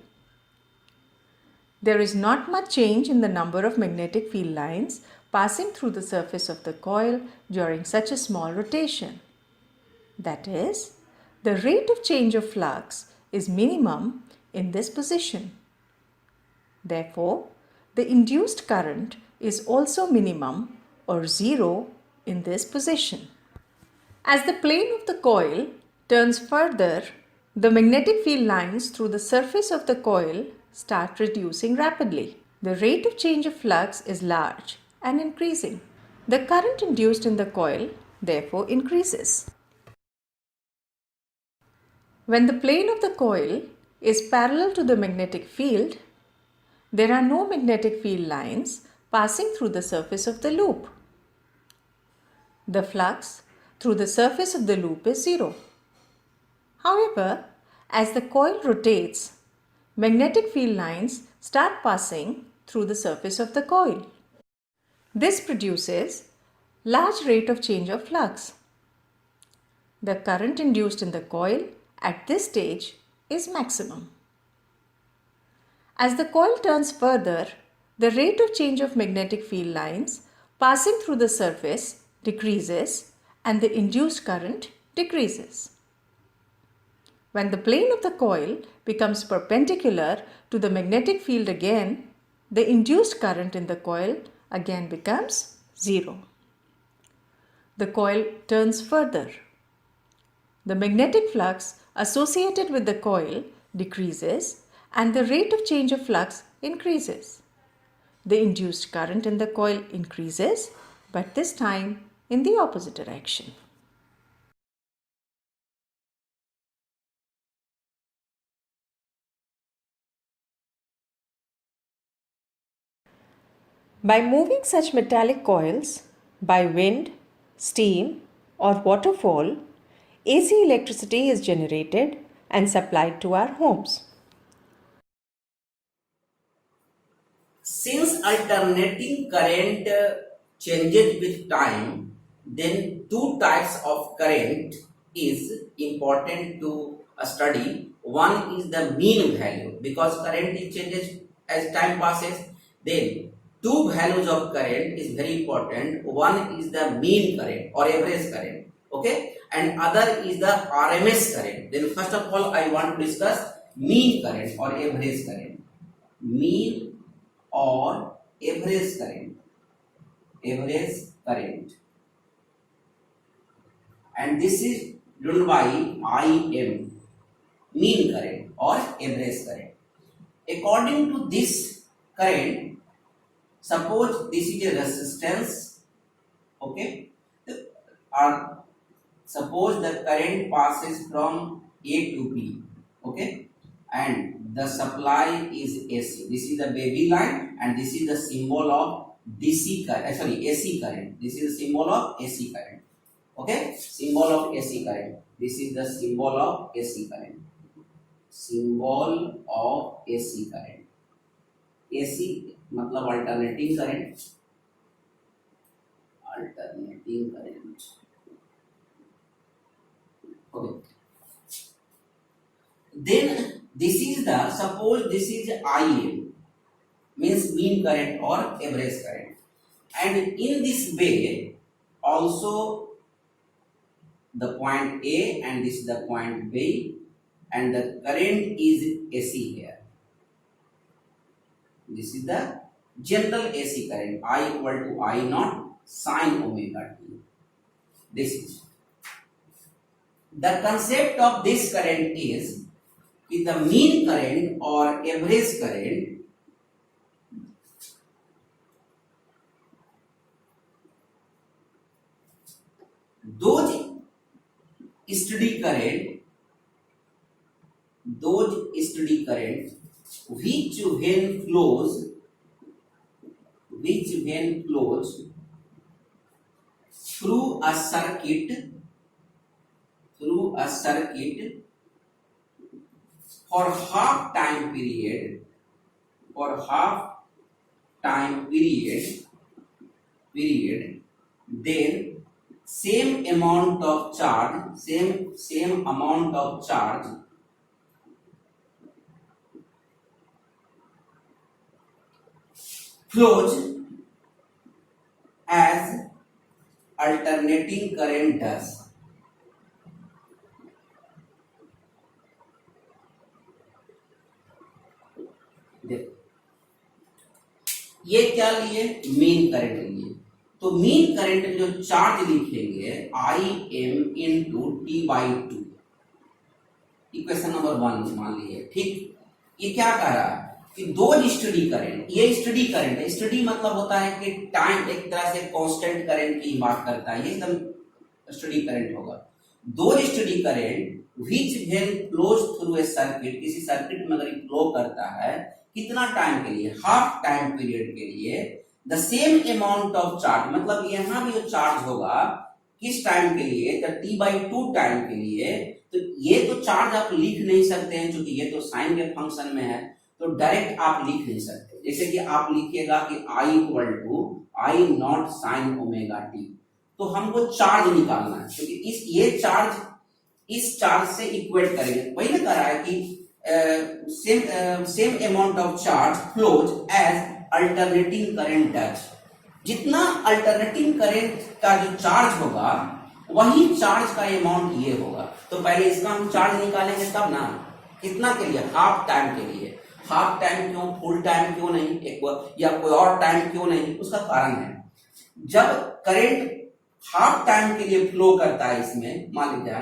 There is not much change in the number of magnetic field lines passing through the surface of the coil during such a small rotation. That is, the rate of change of flux is minimum in this position. Therefore, the induced current is also minimum or zero in this position. As the plane of the coil turns further, the magnetic field lines through the surface of the coil start reducing rapidly. The rate of change of flux is large and increasing. The current induced in the coil therefore increases. When the plane of the coil is parallel to the magnetic field, there are no magnetic field lines passing through the surface of the loop. The flux through the surface of the loop is zero. However, as the coil rotates, magnetic field lines start passing through the surface of the coil. This produces large rate of change of flux. The current induced in the coil at this stage is maximum. As the coil turns further, the rate of change of magnetic field lines passing through the surface decreases and the induced current decreases. When the plane of the coil becomes perpendicular to the magnetic field again, the induced current in the coil again becomes zero. The coil turns further. The magnetic flux associated with the coil decreases and the rate of change of flux increases. The induced current in the coil increases, but this time in the opposite direction. By moving such metallic coils by wind, steam, or waterfall, AC electricity is generated and supplied to our homes. Since alternating current changes with time, then two types of current is important to study. One is the mean value, because current is changes as time passes. Then two values of current is very important. One is the mean current or average current, okay, and other is the RMS current. Then first of all, I want to discuss mean current or average current. Mean or average current, and this is done by IM, mean current or average current. According to this current, suppose this is a resistance, okay, or suppose the current passes from A to B, okay, and the supply is AC. This is the baby line and this is the symbol of DC current, AC current. This is the symbol of AC current, okay, symbol of AC current. This is the symbol of AC current, symbol of AC current. AC मतलब alternating current, okay. Then this is the, suppose this is IM, means mean current or average current, and in this way also the point A and this is the point B, and the current is AC here. This is the general AC current, I equal to I naught sine omega t. This is the concept of this current is the mean current or average current those steady current which when flows through a circuit for half time period period, then same amount of charge flows as alternating current does. देखो ये क्या लिए, mean current लिए, तो mean current में जो charge लिखेंगे I am into t by two, equation number 1 मान लीजिए, ठीक। ये क्या कह रहा है कि दो स्टडी करंट, ये स्टडी करंट है, स्टडी मतलब होता है कि टाइम एक तरह से कांस्टेंट करंट की बात करता है, ये एकदम स्टडी करंट होगा। दो study current which when flows through a circuit, किसी सर्किट में अगर फ्लो करता है कितना टाइम के लिए, हाफ टाइम पीरियड के लिए, the same amount of charge, मतलब यहाँ भी जो चार्ज होगा किस टाइम के लिए, the T by two time के लिए। तो ये तो चार्ज आप लिख नहीं सकते हैं क्योंकि ये तो साइन के फंक्शन में है, तो डायरेक्ट आप लिख नहीं सकते। जैसे कि आप लिखिएगा कि I equal to I naught sine omega t, तो हमको चार्ज निकालना है क्योंकि ये चार्ज इस चार्ज से इक्वेट करेंगे। वही ना कह रहा है कि same amount of charge flows as alternating current does. जितना अल्टरनेटिंग करंट का जो चार्ज होगा वही चार्ज का अमाउंट ये होगा। तो पहले इसका हम चार्ज निकालेंगे तब ना, कितना के लिए, हाफ टाइम के लिए। हाफ टाइम क्यों, फुल टाइम क्यों नहीं, एक या कोई और टाइम क्यों नहीं, उसका कारण है जब करंट हाफ टाइम के लिए फ्लो करता है इसमें, मान लीजिए,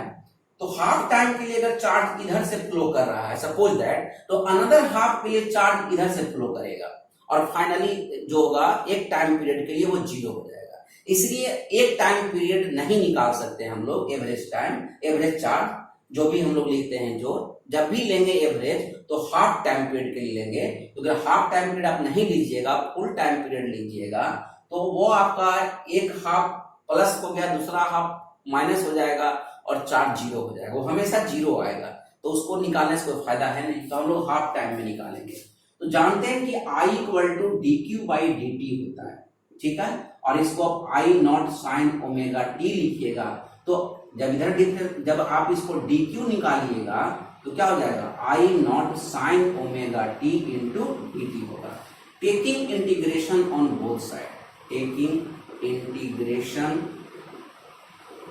तो हाफ टाइम के लिए अगर चार्ज इधर से फ्लो कर रहा है सपोज दैट, तो अनदर हाफ के लिए चार्ज इधर से फ्लो करेगा और फाइनली जो होगा एक टाइम पीरियड के लिए वो जीरो हो जाएगा। इसलिए एक टाइम पीरियड नहीं निकाल सकते हम लोग एवरेज टाइम, एवरेज चार्ज जो भी हम लोग लिखते हैं, जो जब भी लेंगे एवरेज तो हाफ टाइम पीरियड के लिए लेंगे। तो अगर हाफ टाइम पीरियड आप नहीं लीजिएगा, फुल टाइम पीरियड लीजिएगा, तो वो आपका एक हाफ प्लस हो गया, दूसरा हाफ माइनस हो जाएगा और चार्ज जीरो हो जाएगा, वो हमेशा जीरो आएगा, तो उसको निकालने से कोई फायदा है नहीं। तो हम लोग हाफ टाइम में निकालेंगे। तो जानते हैं कि I equal to d q by d t होता है, ठीक है, और इसको आप I naught sine omega t लिखिएगा। तो जब आप इसको डी क्यू निकालिएगा तो क्या हो जाएगा, I naught sine omega t into d t होगा। Taking integration on both side, taking integration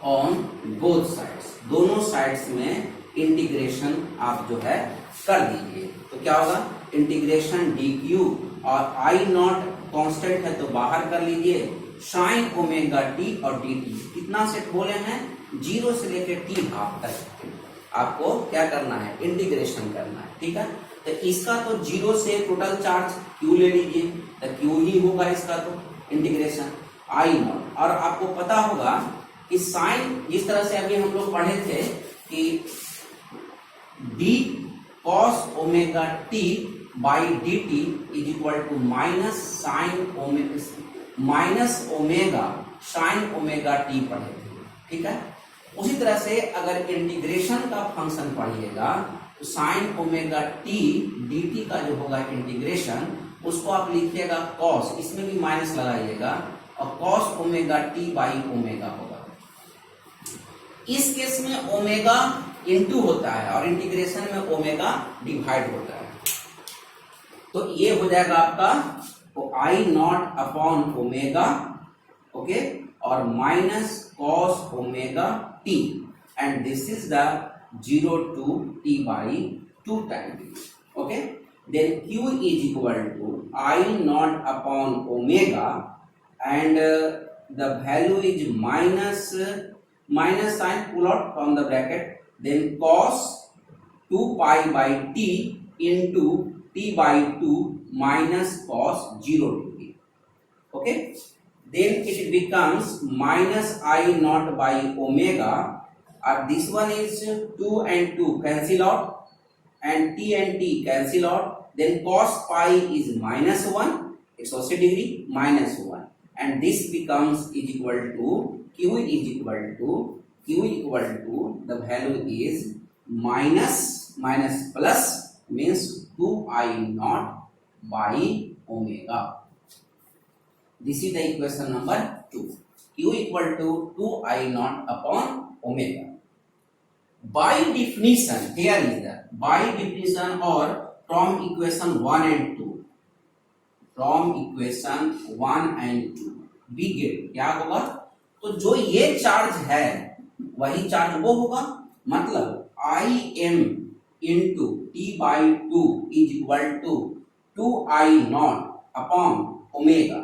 on both sides, दोनों साइड्स में इंटीग्रेशन आप जो है कर दीजिए। तो क्या होगा, इंटीग्रेशन डी क्यू और आई नॉट कांस्टेंट है तो बाहर कर लीजिए, साइन ओमेगा टी और डी टी कितना सेट बोले हैं, 0 से लेकर टी हाफ तक आपको क्या करना है, इंटीग्रेशन करना है, ठीक है। तो इसका तो 0 से टोटल चार्ज क्यू ले लीजिए, तो क्यू ही होगा इसका तो इंटीग्रेशन आई नॉट। और आपको पता होगा कि साइन, जिस तरह से अभी हम लोग पढ़े थे कि d cos omega t by d t is equal to minus omega sine omega t पढ़े थे, ठीक है। उसी तरह से अगर इंटीग्रेशन का फंक्शन पढ़िएगा तो sign omega T D T का जो होगा इंटीग्रेशन, उसको आप लिखिएगा कॉस, इसमें भी माइनस लगाइएगा, और cos omega t by omega होगा। इस केस में ओमेगा इंटू होता है और इंटीग्रेशन में ओमेगा डिवाइड होता है। तो ये हो जाएगा आपका तो आई नॉट अपॉन ओमेगा, ओके, और minus cos omega T, and this is the 0 to t by 2 time, okay. Then q is equal to I naught upon omega, and the value is minus sign pull out from the bracket, then cos 2 pi by t into t by 2 minus cos 0 degree, okay. Then it becomes minus I naught by omega, this one is 2 and 2 cancel out, and t cancel out, then cos pi is minus 1, 180 degree minus 1, and this becomes is equal to q is equal to the value is minus plus means 2I naught by omega. This is the equation number 2. Q equal to 2I naught upon omega. By definition, here is the by definition or from equation 1 and 2. From equation 1 and 2 we get क्या होगा? तो जो ये charge है वही charge वो होगा, मतलब I m into T by 2 is equal to 2I naught upon omega.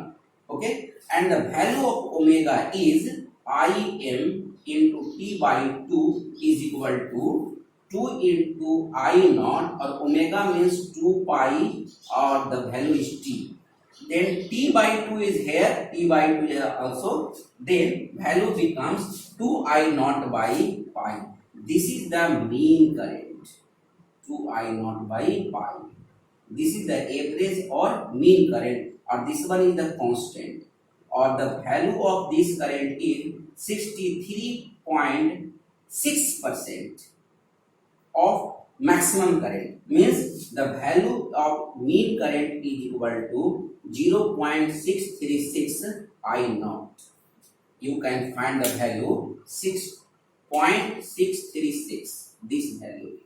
Okay, and the value of omega is I m into T by 2 is equal to 2 into I naught, or omega means 2 pi, or the value is T. Then T by 2 is here, T by 2 is also, then value becomes 2I naught by pi. This is the mean current, 2I naught by pi. This is the average or mean current, or this one is the constant, or the value of this current is 63.6% of maximum current, means the value of mean current is equal to 0.636 I naught. You can find the value 6.636. This value is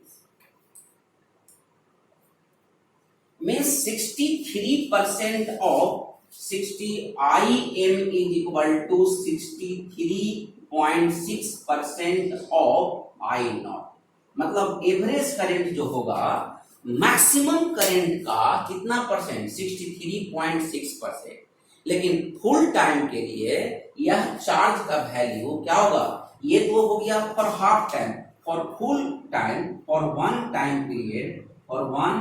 means 63% of 60 IM is equal to 63.6% of I naught. मतलब average current जो होगा maximum current का कितना percent, 63.6%. लेकिन full time के लिए यह charge का वैल्यू क्या होगा, ये तो हो गया for half time. For full time, for one time period, for one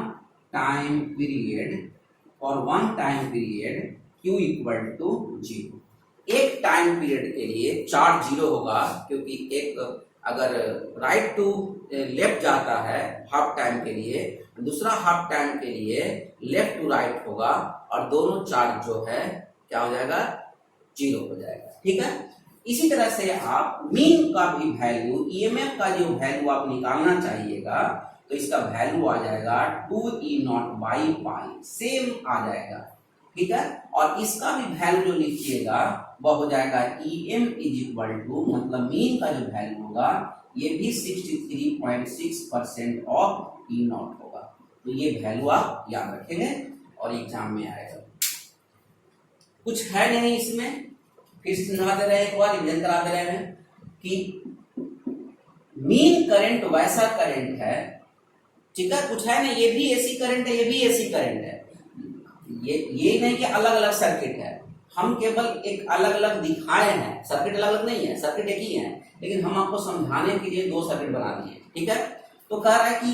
time period Q equal to 0. एक टाइम पीरियड के लिए चार्ज 0 होगा, क्योंकि एक अगर राइट टू लेफ्ट जाता है हाफ टाइम के लिए, दूसरा हाफ टाइम के लिए लेफ्ट टू राइट होगा, और दोनों चार्ज जो है क्या हो जाएगा, 0 हो जाएगा. ठीक है. इसी तरह से आप मीन का भी वैल्यू, ईएमएफ का जो वैल्यू आप निकालना चाहिएगा, तो इसका वैल्यू आ जाएगा 2E naught by pi, same आ जाएगा. ठीक है. और इसका भी वैल्यू जो लिखिएगा वह हो जाएगा EM इज इक्वल टू, मतलब मीन का जो वैल्यू होगा ये भी 63.6% ऑफ E naught होगा. तो ये वैल्यू आप याद रखेंगे और एग्जाम में आएगा. कुछ है नहीं इसमें, फिर समझा दे रहे हैं, एक बार रिवीजन करा दे रहे हैं कि मीन करंट वैसा करंट है, ठीक है, कुछ है नहीं, ये भी एसी करंट है, ये भी एसी करंट है. ये नहीं कि अलग अलग सर्किट है, हम केवल एक अलग अलग दिखाए हैं, सर्किट अलग अलग नहीं है, सर्किट एक ही है, लेकिन हम आपको समझाने के लिए दो सर्किट बना दिए. ठीक है. तो कह रहा है कि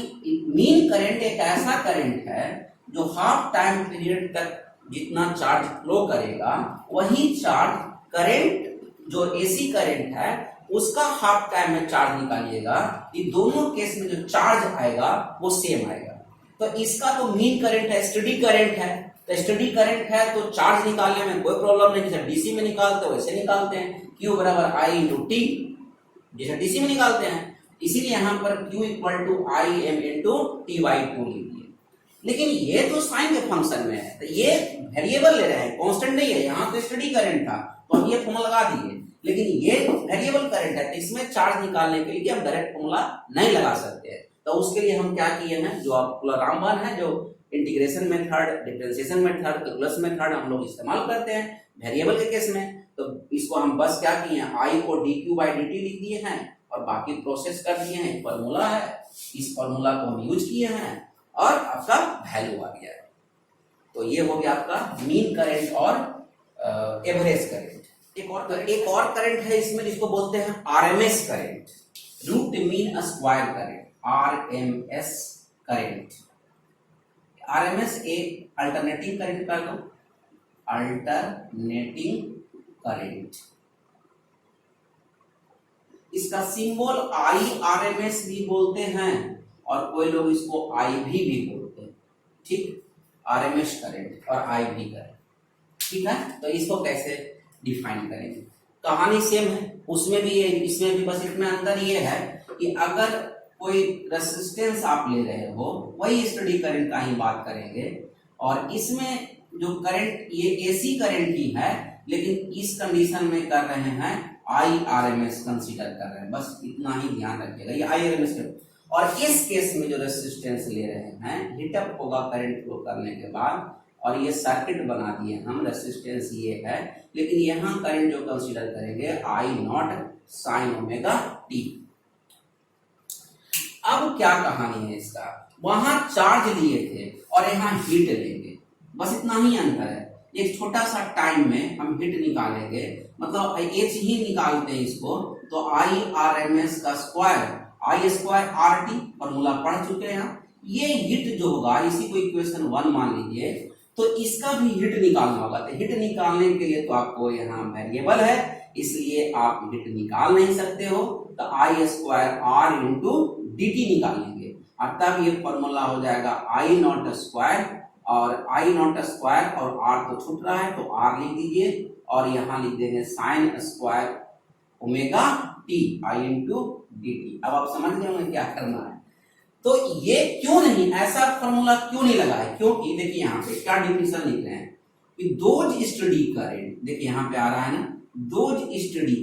मीन करंट एक ऐसा करंट है जो हाफ टाइम पीरियड तक जितना चार्ज फ्लो करेगा वही चार्ज करंट जो एसी करंट है उसका हाफ टाइम में चार्ज निकालिएगा, ये दोनों केस में जो चार्ज आएगा वो सेम आएगा. तो इसका तो मीन करंट है, स्टडी करंट है, तो स्टडी करंट है तो चार्ज निकालने में कोई प्रॉब्लम नहीं, जैसे डीसी में निकालते हैं वैसे निकालते हैं, Q बराबर I इंटू टी, जैसे डीसी में निकालते हैं. इसीलिए यहाँ पर Q equal to I m into t by 2 लिख दिए. लेकिन ये तो साइन के फंक्शन में है, तो ये वेरिएबल ले रहे हैं, कांस्टेंट नहीं है. यहाँ तो स्टडी करंट था तो हम ये फॉर्मूला लगा दिए, लेकिन ये वेरिएबल करंट है तो इसमें चार्ज निकालने के लिए हम डायरेक्ट फॉर्मूला नहीं लगा सकते हैं. तो उसके लिए हम क्या किए हैं, जो आप रामबाण है, जो integration method, differentiation method, calculus method हम लोग इस्तेमाल करते हैं वेरिएबल के केस में. तो इसको हम बस क्या किए हैं, I को dq by dt लिख दिए हैं और बाकी प्रोसेस कर दिए हैं. फॉर्मूला है, इस फॉर्मूला को हम यूज किए हैं और आपका वैल्यू आ गया है. तो ये हो गया आपका मीन करंट और एवरेज करंट. एक और करंट है इसमें जिसको बोलते हैं RMS current, root mean square current, RMS current. RMS एक अल्टरनेटिंग करंट कर लो, अल्टरनेटिंग करंट. इसका सिंबल IRMS भी बोलते हैं और कोई लोग इसको IV भी बोलते हैं. ठीक, RMS करंट और IV करंट. ठीक है. तो इसको कैसे डिफाइन करेंगे, कहानी सेम है, उसमें भी इसमें भी, बस इतना अंतर ये है कि अगर कोई रेसिस्टेंस आप ले रहे हो वही स्टडी करंट का ही बात करेंगे, और इसमें जो करंट ये एसी करंट ही है, लेकिन इस कंडीशन में कर रहे हैं IRMS कंसीडर कर रहे हैं, बस इतना ही ध्यान रखिएगा, ये IRMS है। और इस केस में जो रेसिस्टेंस ले रहे हैं हीटअप होगा करंट फ्लो करने के बाद, और ये सर्किट बना दिए हम, रेसिस्टेंस ये है, लेकिन यहाँ करंट जो कंसीडर करेंगे I0 sin ओमेगा t। अब क्या कहानी है इसका, वहां चार्ज लिए थे और यहाँ हीट लेंगे, बस इतना ही अंतर है। एक छोटा सा टाइम में हम हीट निकालेंगे, मतलब एच ही निकालते हैं इसको, तो IRMS का square I square RT formula पढ़ चुके हैं। ये हीट जो होगा, इसी को इक्वेशन 1 मान लीजिए, तो इसका भी हीट निकालना होगा। तो हीट निकालने के लिए तो आपको यहाँ वेरिएबल है, इसलिए आप हीट निकाल नहीं सकते हो, तो I square R into dt निकाल लेंगे, और तब ये फॉर्मूला हो जाएगा I0 स्क्वायर, और I0 स्क्वायर और R तो छूट रहा है तो R लिख दीजिए, और यहाँ लिख देंगे sign square omega t I into dt। अब आप समझ गए होंगे क्या करना है। तो ये क्यों नहीं, ऐसा फॉर्मूला क्यों नहीं लगा है, क्योंकि देखिए यहाँ पे क्या डिफिनेशन लिख रहे हैं कि दोज स्टडी करंट, देखिए यहाँ पे आ रहा है ना, दोज स्टडी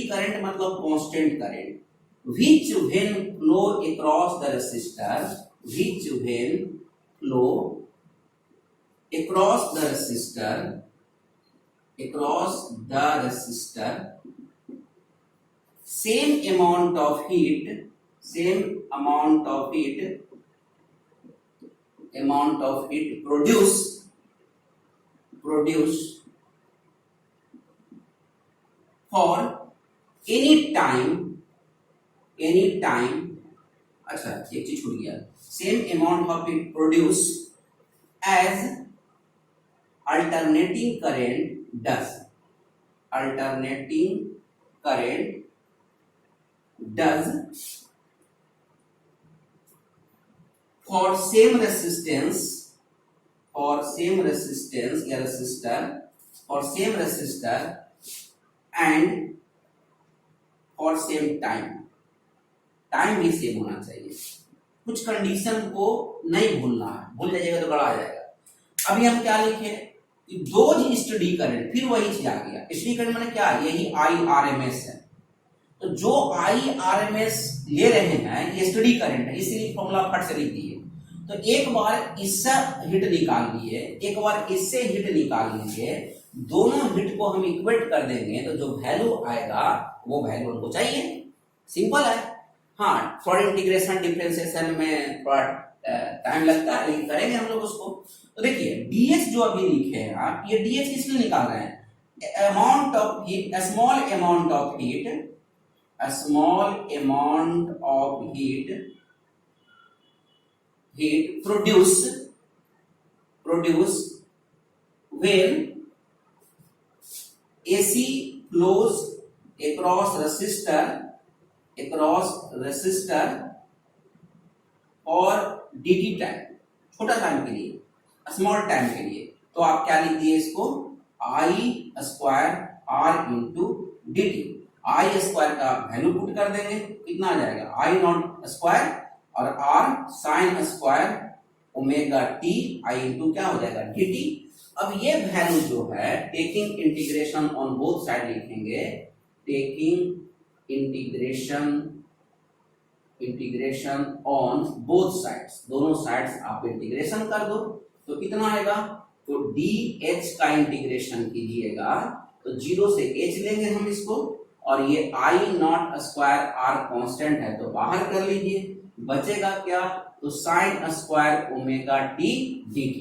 करंट मतलब constant current, which when flow across the resistor, which when flow across the resistor, same amount of heat produce for any time, अच्छा एक चीज छूट गया, same amount of it produce as alternating current does for same resistance या resistor and for same time भी same होना चाहिए। कुछ कंडीशन को नहीं भूलना है, भूल जाइएगा तो गड़ा जाएगा। अभी हम क्या लिखे, दोज स्टडी करंट, फिर वही चीज आ गया, स्टडी करंट मैंने क्या, यही IRMS है, तो जो IRMS ले रहे हैं ये स्टडी करंट है, इसीलिए फॉर्मूला फट से लिख दिए। तो एक बार इससे हिट निकाल लिए, एक बार इससे हिट निकाल लेंगे, दोनों हिट को हम इक्वेट कर देंगे, तो जो वैल्यू आएगा वो वैल्यू हमको चाहिए, सिंपल है। हाँ, थोड़ा इंटीग्रेशन डिफरेंशिएशन में थोड़ा टाइम लगता है, लेकिन करेंगे हम लोग उसको। तो देखिए डीएच जो अभी लिखे हैं आप, ये डीएच इसलिए निकाल रहे हैं, amount of heat, small amount of heat produce when AC flows across resistor और dt टाइम, छोटा टाइम के लिए, स्मॉल टाइम के लिए, तो आप क्या लिख दिए इसको, I square R into dt। I square का वैल्यू पुट कर देंगे, कितना आ जाएगा, I0 स्क्वायर और R sine square omega t I into क्या हो जाएगा dt। अब ये वैल्यू जो है taking integration on both side लिखेंगे, taking integration on both sides, दोनों साइड्स आप इंटीग्रेशन कर दो, तो कितना आएगा, तो dh का इंटीग्रेशन कीजिएगा तो 0 से h लेंगे हम इसको, और ये I0 स्क्वायर R कांस्टेंट है तो बाहर कर लीजिए, बचेगा क्या, तो sign square omega t dt।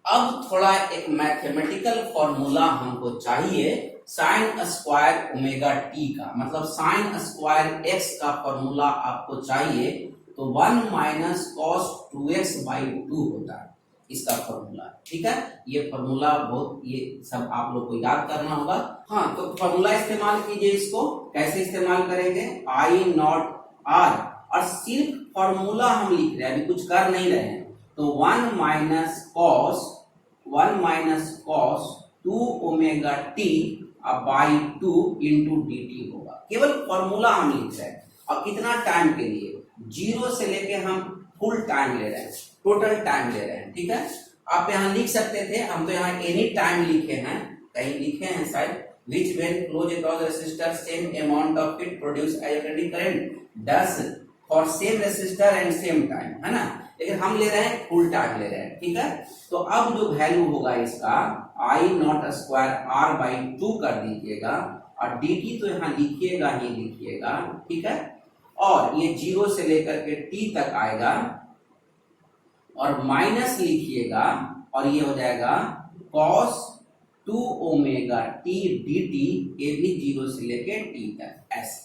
अब थोड़ा एक मैथमेटिकल फॉर्मूला हमको चाहिए साइन स्क्वायर ओमेगा t का, मतलब साइन स्क्वायर x का फॉर्मूला आपको चाहिए, तो 1 माइनस कॉस 2x/2 होता है इसका फॉर्मूला, ठीक है। ये फॉर्मूला बहुत, ये सब आप लोग को याद करना होगा। हाँ, तो फॉर्मूला इस्तेमाल कीजिए, इसको कैसे इस्तेमाल करेंगे, I0 R, और सिर्फ फॉर्मूला हम लिख रहे हैं, अभी कुछ कर नहीं रहे हैं, तो 1 minus cos 2 omega t by 2 into dt होगा, केवल फॉर्मूला हम लिख रहे हैं। और कितना टाइम के लिए, 0 से लेके हम फुल टाइम ले रहे हैं, टोटल टाइम ले रहे हैं, ठीक है। आप यहाँ लिख सकते थे, हम तो यहाँ एनी टाइम लिखे हैं, कहीं लिखे हैं शायद, which when close across resistor same amount of heat produce alternating current does for same resistor and same time, है ना। लेकिन हम ले रहे हैं फुल टाइम ले रहे हैं, ठीक है। तो अब जो वैल्यू होगा इसका आई नॉट स्क्वायर आर बाई 2 कर दीजिएगा, और डी टी तो यहाँ लिखिएगा ही लिखिएगा, ठीक है। और ये 0 से लेकर के टी तक आएगा, और माइनस लिखिएगा, और ये हो जाएगा cos 2 omega T D T, ये भी 0 से लेके टी तक। ऐसे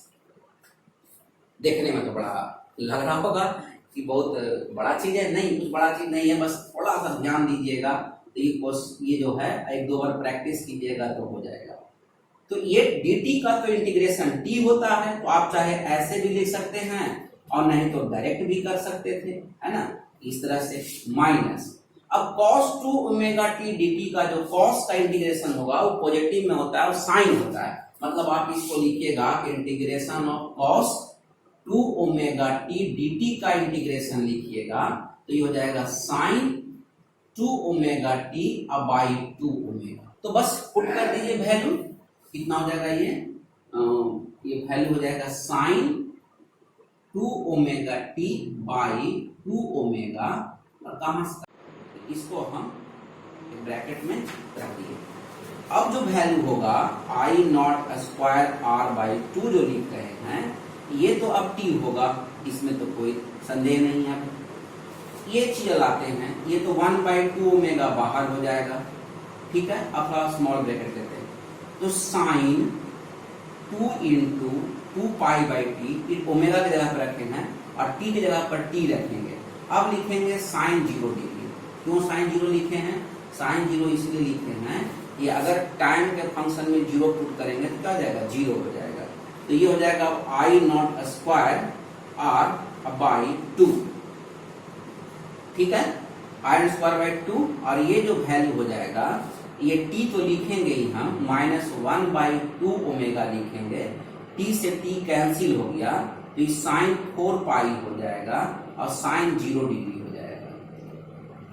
देखने में तो बड़ा लग रहा होगा कि बहुत बड़ा चीज है, नहीं, कुछ बड़ा चीज नहीं है, बस थोड़ा सा ध्यान दीजिएगा, तो ये जो है एक दो बार प्रैक्टिस कीजिएगा तो हो जाएगा। तो ये dt का तो इंटीग्रेशन t होता है, तो आप चाहे ऐसे भी लिख सकते हैं, और नहीं तो डायरेक्ट भी कर सकते थे, है ना, इस तरह से माइनस। अब cos 2 ओमेगा टी dt का जो cos का इंटीग्रेशन होगा वो पॉजिटिव में होता है और साइन होता है, मतलब आप इसको लिखिएगा कि integration of cos 2 omega t dt का इंटीग्रेशन लिखिएगा, तो ये हो जाएगा sine 2 omega t by 2 omega. तो बस पुट कर दीजिए वैल्यू, कितना हो जाएगा ये वैल्यू हो जाएगा sine 2 omega t by 2 omega, और कहां से इसको हम ब्रैकेट में रख दिए। अब जो वैल्यू होगा आई नॉट स्क्वायर आर बाई 2 जो लिख रहे हैं, ये तो अब टी होगा, इसमें तो कोई संदेह नहीं है। ये चीज लाते हैं, ये तो 1/2 ओमेगा बाहर हो जाएगा, ठीक है। अब स्मॉल ब्रैकेट देते हैं, तो sine 2 into 2 pi by t, omega की जगह पर रखे हैं और टी की जगह पर टी रखेंगे। अब लिखेंगे साइन 0 डिग्री। क्यों साइन 0 लिखे हैं? साइन 0 इसलिए लिखे हैं, ये अगर टाइम के फंक्शन में 0 पुट करेंगे तो क्या हो जाएगा, 0 हो जाएगा। तो ये हो जाएगा I naught square R by 2, ठीक है, आई स्क्वायर बाई 2। और ये जो वैल्यू हो जाएगा, ये t तो लिखेंगे ही हम, -1/2 ओमेगा लिखेंगे, t से t कैंसिल हो गया, तो ये साइन 4 पाई हो जाएगा और साइन 0 डिग्री हो जाएगा,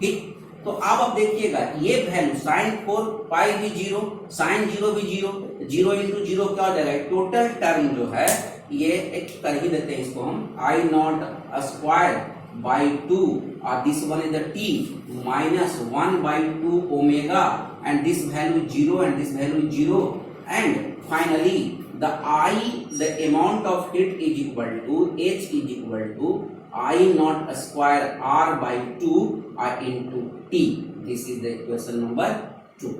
ठीक। तो अब देखिएगा ये वैल्यू साइन 4 पाई भी 0, साइन 0 भी 0, 0 इंटू 0 क्या हो जाएगा, टोटल टर्म जो है ये एक कर ही देते हैं इसको हम, आई नॉट स्क्वायर बाई 2, और this one is the t -1/2 omega, and this value 0 and this value 0, and finally the amount of heat is equal to H is equal to I naught square R by 2 into T. This is the equation number 2.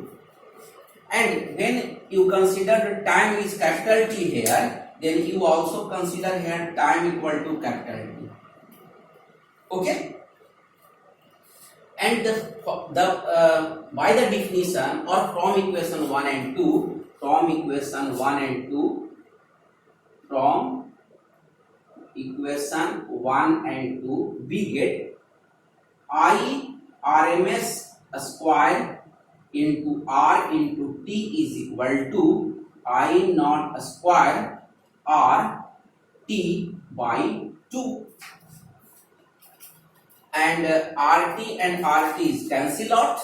And when you consider the time is capital T here, then you also consider here time equal to capital T. Okay? And by the definition, or from equation 1 and 2, from equation 1 and 2, from equation 1 and 2, we get I RMS square into R into T is equal to I naught square R T by 2. And RT and RT is cancel out,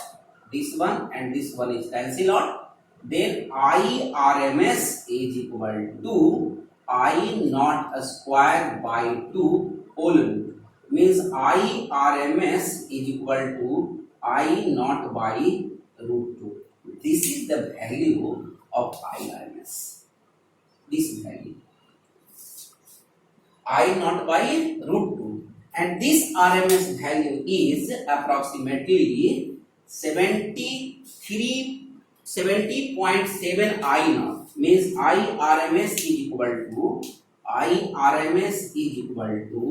this one and this one is cancel out, then I RMS is equal to I naught square by 2 whole root, means I RMS is equal to I naught by root 2. This is the value of I RMS, this value I naught by root 2. And this RMS value is approximately 70.7 I naught, means I RMS is equal to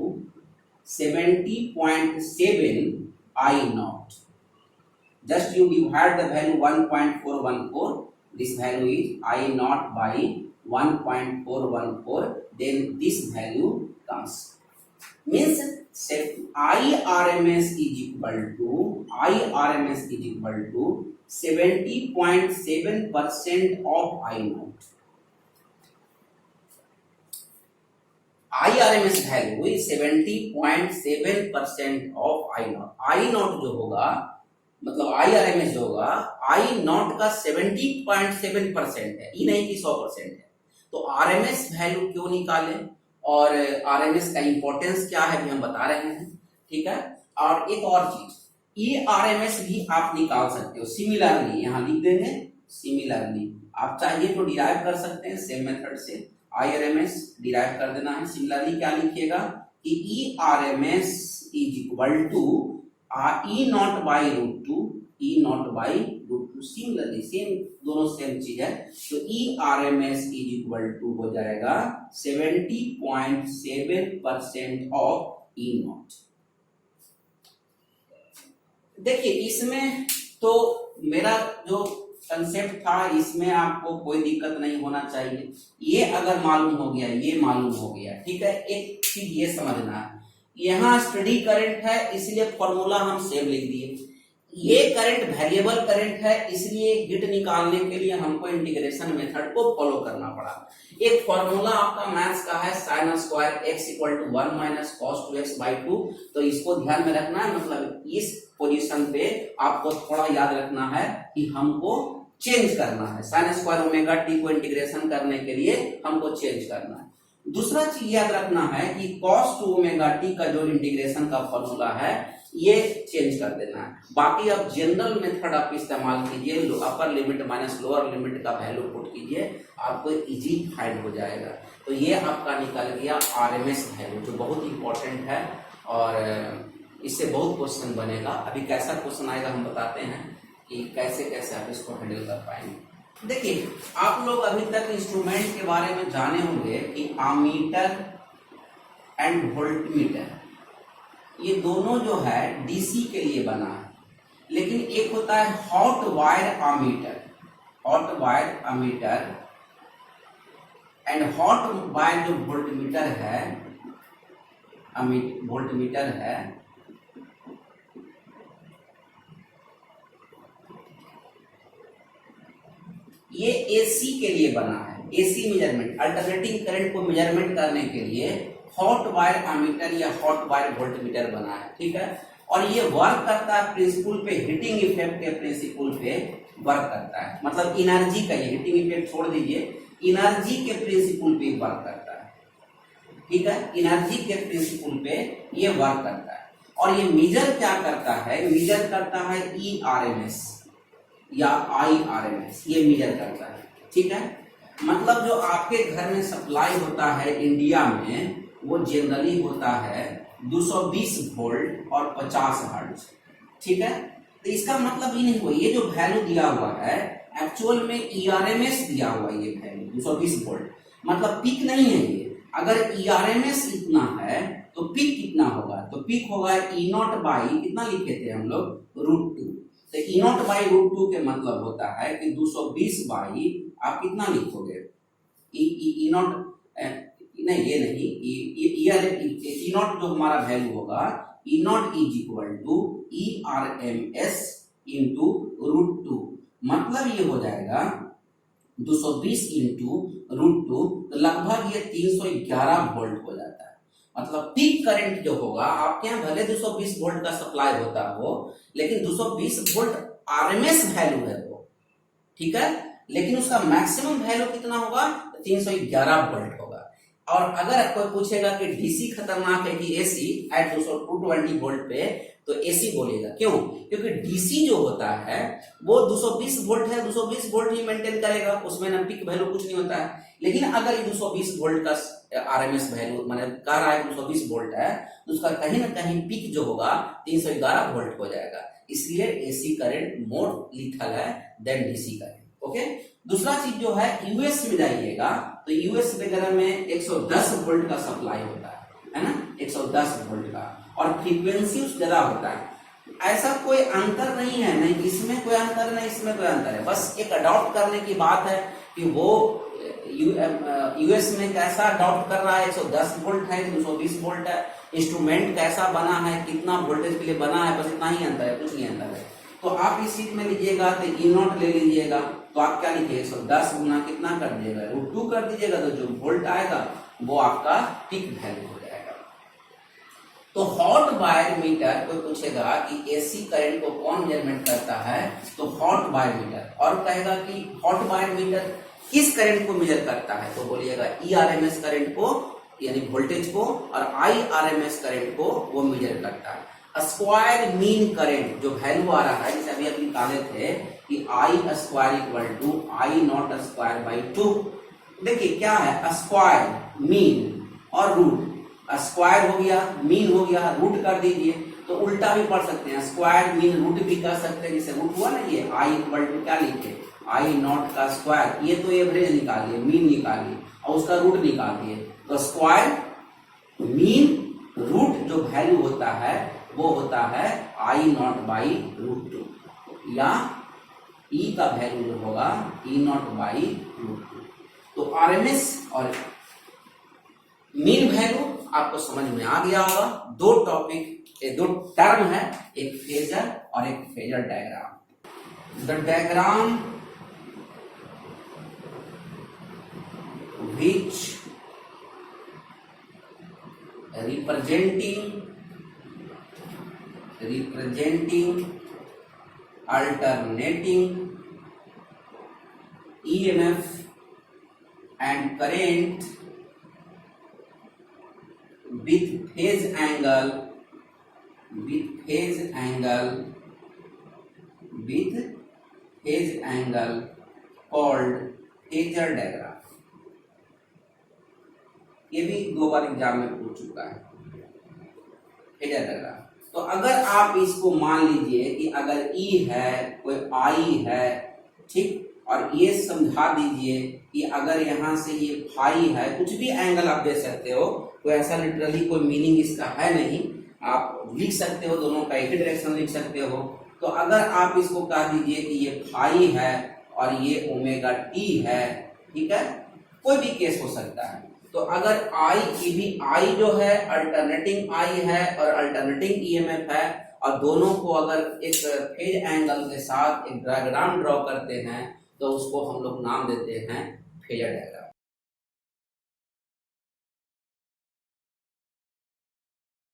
70.7 I naught. Just you divide the value 1.414, this value is I naught by 1.414, then this value comes, means I RMS is equal to 70.7% of I naught. I RMS value is 70.7% of I naught. I naught जो होगा मतलब आई R M S जो होगा आई not का 70.7% है, ई नहीं कि 100% है। तो आर एम एस वैल्यू क्यों निकालें और आर एम एस का इंपॉर्टेंस क्या है भी हम बता रहे हैं, ठीक है। और एक और चीज, ये आर एम एस भी आप निकाल सकते हो सिमिलरली, यहाँ लिख देंगे सिमिलरली। आप चाहिए तो डिराइव कर सकते हैं सेम मेथड से, I R M S derive कर देना है। सिमिलरली क्या लिखिएगा कि E R M S is equal to E not by root two, E not by root two. Similarly same, दोनों सेम चीज है। तो E R M S is equal to हो जाएगा 70.7% ऑफ ई नॉट। देखिए इसमें तो मेरा जो कंसेप्ट था इसमें आपको कोई दिक्कत नहीं होना चाहिए। ये अगर मालूम हो गया, ये मालूम हो गया, ठीक है। एक चीज ये समझना है, यहाँ स्टडी करंट है इसलिए फॉर्मूला हम सेम लिख दिए। ये करंट वेरिएबल करंट है इसलिए हिट निकालने के लिए हमको इंटीग्रेशन मेथड को फॉलो करना पड़ा। एक फॉर्मूला आपका मैथ्स का है sine square x equal to 1 minus cos 2x by 2। तो इसको ध्यान में रखना है, मतलब इस पोजीशन पे आपको थोड़ा याद रखना है कि हमको चेंज करना है। साइन स्क्वायर ओमेगा टी को इंटीग्रेशन करने के लिए हमको चेंज करना है। दूसरा चीज याद रखना है कि cos 2 ओमेगा टी का जो इंटीग्रेशन का फॉर्मूला है ये चेंज कर देना है। बाकी अब जनरल मेथड आप इस्तेमाल कीजिए, upper limit minus lower limit का वैल्यू पुट कीजिए, आपको इजी फाइंड हो जाएगा। तो ये आपका निकल गया आरएमएस वैल्यू जो बहुत इंपॉर्टेंट है और इससे बहुत क्वेश्चन बनेगा। अभी कैसा क्वेश्चन आएगा हम बताते हैं कि कैसे कैसे आप इसको हैंडल कर पाएंगे। देखिए आप लोग अभी तक इंस्ट्रूमेंट के बारे में जाने होंगे कि आमीटर एंड वोल्टमीटर, ये दोनों जो है डीसी के लिए बना है, लेकिन एक होता है hot wire ammeter, hot wire ammeter and hot wire जो वोल्टमीटर है, वोल्टमीटर है, ये एसी के लिए बना है। एसी मेजरमेंट, अल्टरनेटिंग करंट को मेजरमेंट करने के लिए हॉट वायर अमीटर या हॉट वायर वोल्टमीटर बना है, ठीक है। और ये वर्क करता है प्रिंसिपल पे, हीटिंग इफेक्ट के प्रिंसिपल पे वर्क करता है। मतलब एनर्जी का, ये हीटिंग इफेक्ट छोड़ दीजिए, एनर्जी के प्रिंसिपल पे वर्क करता है, ठीक है। एनर्जी के प्रिंसिपल पे ये वर्क करता है। और ये मेजर क्या करता है, मेजर करता है ई आर एम एस या आई आर एम एस, ये मेजर करता है, ठीक है। मतलब जो आपके घर में सप्लाई होता है इंडिया में वो जनरली होता है 220 वोल्ट और 50 हर्ट्ज, ठीक है। तो इसका मतलब ये नहीं हुआ, ये जो वैल्यू दिया हुआ है एक्चुअल में ईआरएमएस दिया हुआ है, ये वैल्यू 220 वोल्ट, मतलब पीक नहीं है ये। अगर ईआरएमएस इतना है तो पीक कितना होगा, तो पीक होगा ई नॉट बाई, कितना लिखे थे हम लोग, रूट 2। तो ई नॉट बाई रूट 2 के मतलब होता है कि 220 बाई आप कितना लिखोगे, ई नॉट नहीं, ये नहीं, ई नॉट जो हमारा वैल्यू होगा, E naught is equal to E R M S into root 2। मतलब ये हो जाएगा 220 इंटू रूट 2, तो लगभग ये 311 वोल्ट हो जाता है। मतलब पीक करंट जो होगा आपके यहाँ भले 220 वोल्ट का सप्लाई होता हो, लेकिन 220 वोल्ट आरएमएस वैल्यू है वो, ठीक है। लेकिन उसका मैक्सिमम वैल्यू कितना होगा, 311 वोल्ट होगा। और अगर कोई पूछेगा कि डीसी खतरनाक है कि एसी एट 220 वोल्ट पे, तो एसी बोलेगा। क्यों? क्योंकि डीसी जो होता है वो 220 वोल्ट है, 220 वोल्ट ही मेंटेन करेगा, उसमें ना पीक वैल्यू कुछ नहीं होता है। लेकिन अगर ये 220 वोल्ट का आरएमएस वैल्यू मैंने कह रहा है 220 वोल्ट है, तो उसका कहीं ना कहीं पीक जो होगा 311 वोल्ट हो जाएगा। इसलिए एसी करंट मोर लीथल है देन डीसी करंट, ओके। दूसरा चीज जो है, यूएस में जाइएगा तो यूएस वगैरह में 110 वोल्ट का सप्लाई होता है ना, 110 वोल्ट का, और फ्रीक्वेंसी ज्यादा होता है। ऐसा कोई अंतर नहीं है, नहीं इसमें कोई अंतर नहीं, इसमें कोई अंतर है, बस एक अडॉप्ट करने की बात है कि वो यूएस में कैसा अडॉप्ट कर रहा है, 110 वोल्ट है, 220 वोल्ट है, इंस्ट्रूमेंट कैसा बना है, कितना वोल्टेज के लिए बना है, बस इतना ही अंतर है, कुछ नहीं अंतर है। तो आप इस सीट में लीजिएगा तो ई नॉट ले लीजिएगा, तो आप क्या लिखिए, 110 गुना कितना कर दीजिएगा, रूट 2 कर दीजिएगा, तो जो वोल्ट आएगा वो आपका पीक वैल्यू हो जाएगा। तो हॉट वायर मीटर कोई पूछेगा कि एसी करंट को कौन मेजरमेंट करता है, तो हॉट वायर मीटर। और कहेगा कि हॉट वायर मीटर किस करंट को मेजर करता है, तो बोलिएगा ईआरएमएस करंट को यानी वोल्टेज को, और आईआरएमएस करंट को वो मेजर करता है। स्क्वायर मीन करंट जो वैल्यू आ रहा है, जैसे अभी अभी निकाले थे कि I square equal to I naught square by 2। देखिए क्या है, स्क्वायर मीन और रूट। स्क्वायर हो गया, मीन हो गया, रूट कर दीजिए। तो उल्टा भी पढ़ सकते हैं, स्क्वायर मीन रूट भी कर सकते हैं। जैसे रूट हुआ ना, ये आई इक्वल टू क्या लिखे, आई नॉट का स्क्वायर, ये तो एवरेज निकालिए, मीन निकालिए और उसका रूट निकालिए। तो स्क्वायर मीन रूट जो वैल्यू होता है वो होता है आई नॉट बाई रूट 2, या ई का वैल्यू जो होगा ई नॉट बाई रूट 2। तो आरएमएस और मीन वैल्यू आपको समझ में आ गया होगा। दो टॉपिक, दो टर्म है, एक फेजर और एक phasor diagram. The diagram which representing alternating EMF and current with phase angle called phasor diagram। ये भी 2 बार एग्जाम में पूछ चुका है, फेजर डायग्राम। तो अगर आप इसको मान लीजिए कि अगर ई है, कोई आई है, ठीक, और ये समझा दीजिए कि अगर यहाँ से ये फाई है, कुछ भी एंगल आप दे सकते हो, कोई ऐसा लिटरली कोई मीनिंग इसका है नहीं, आप लिख सकते हो, दोनों का एक ही डायरेक्शन लिख सकते हो। तो अगर आप इसको कह दीजिए कि ये फाई है और ये ओमेगा टी है, ठीक है, कोई भी केस हो सकता है। तो अगर आई की भी आई जो है अल्टरनेटिंग आई है और अल्टरनेटिंग ईएमएफ है, और दोनों को अगर एक फेज एंगल के साथ एक डायग्राम ड्रॉ करते हैं तो उसको हम लोग नाम देते हैं फेजर डायग्राम।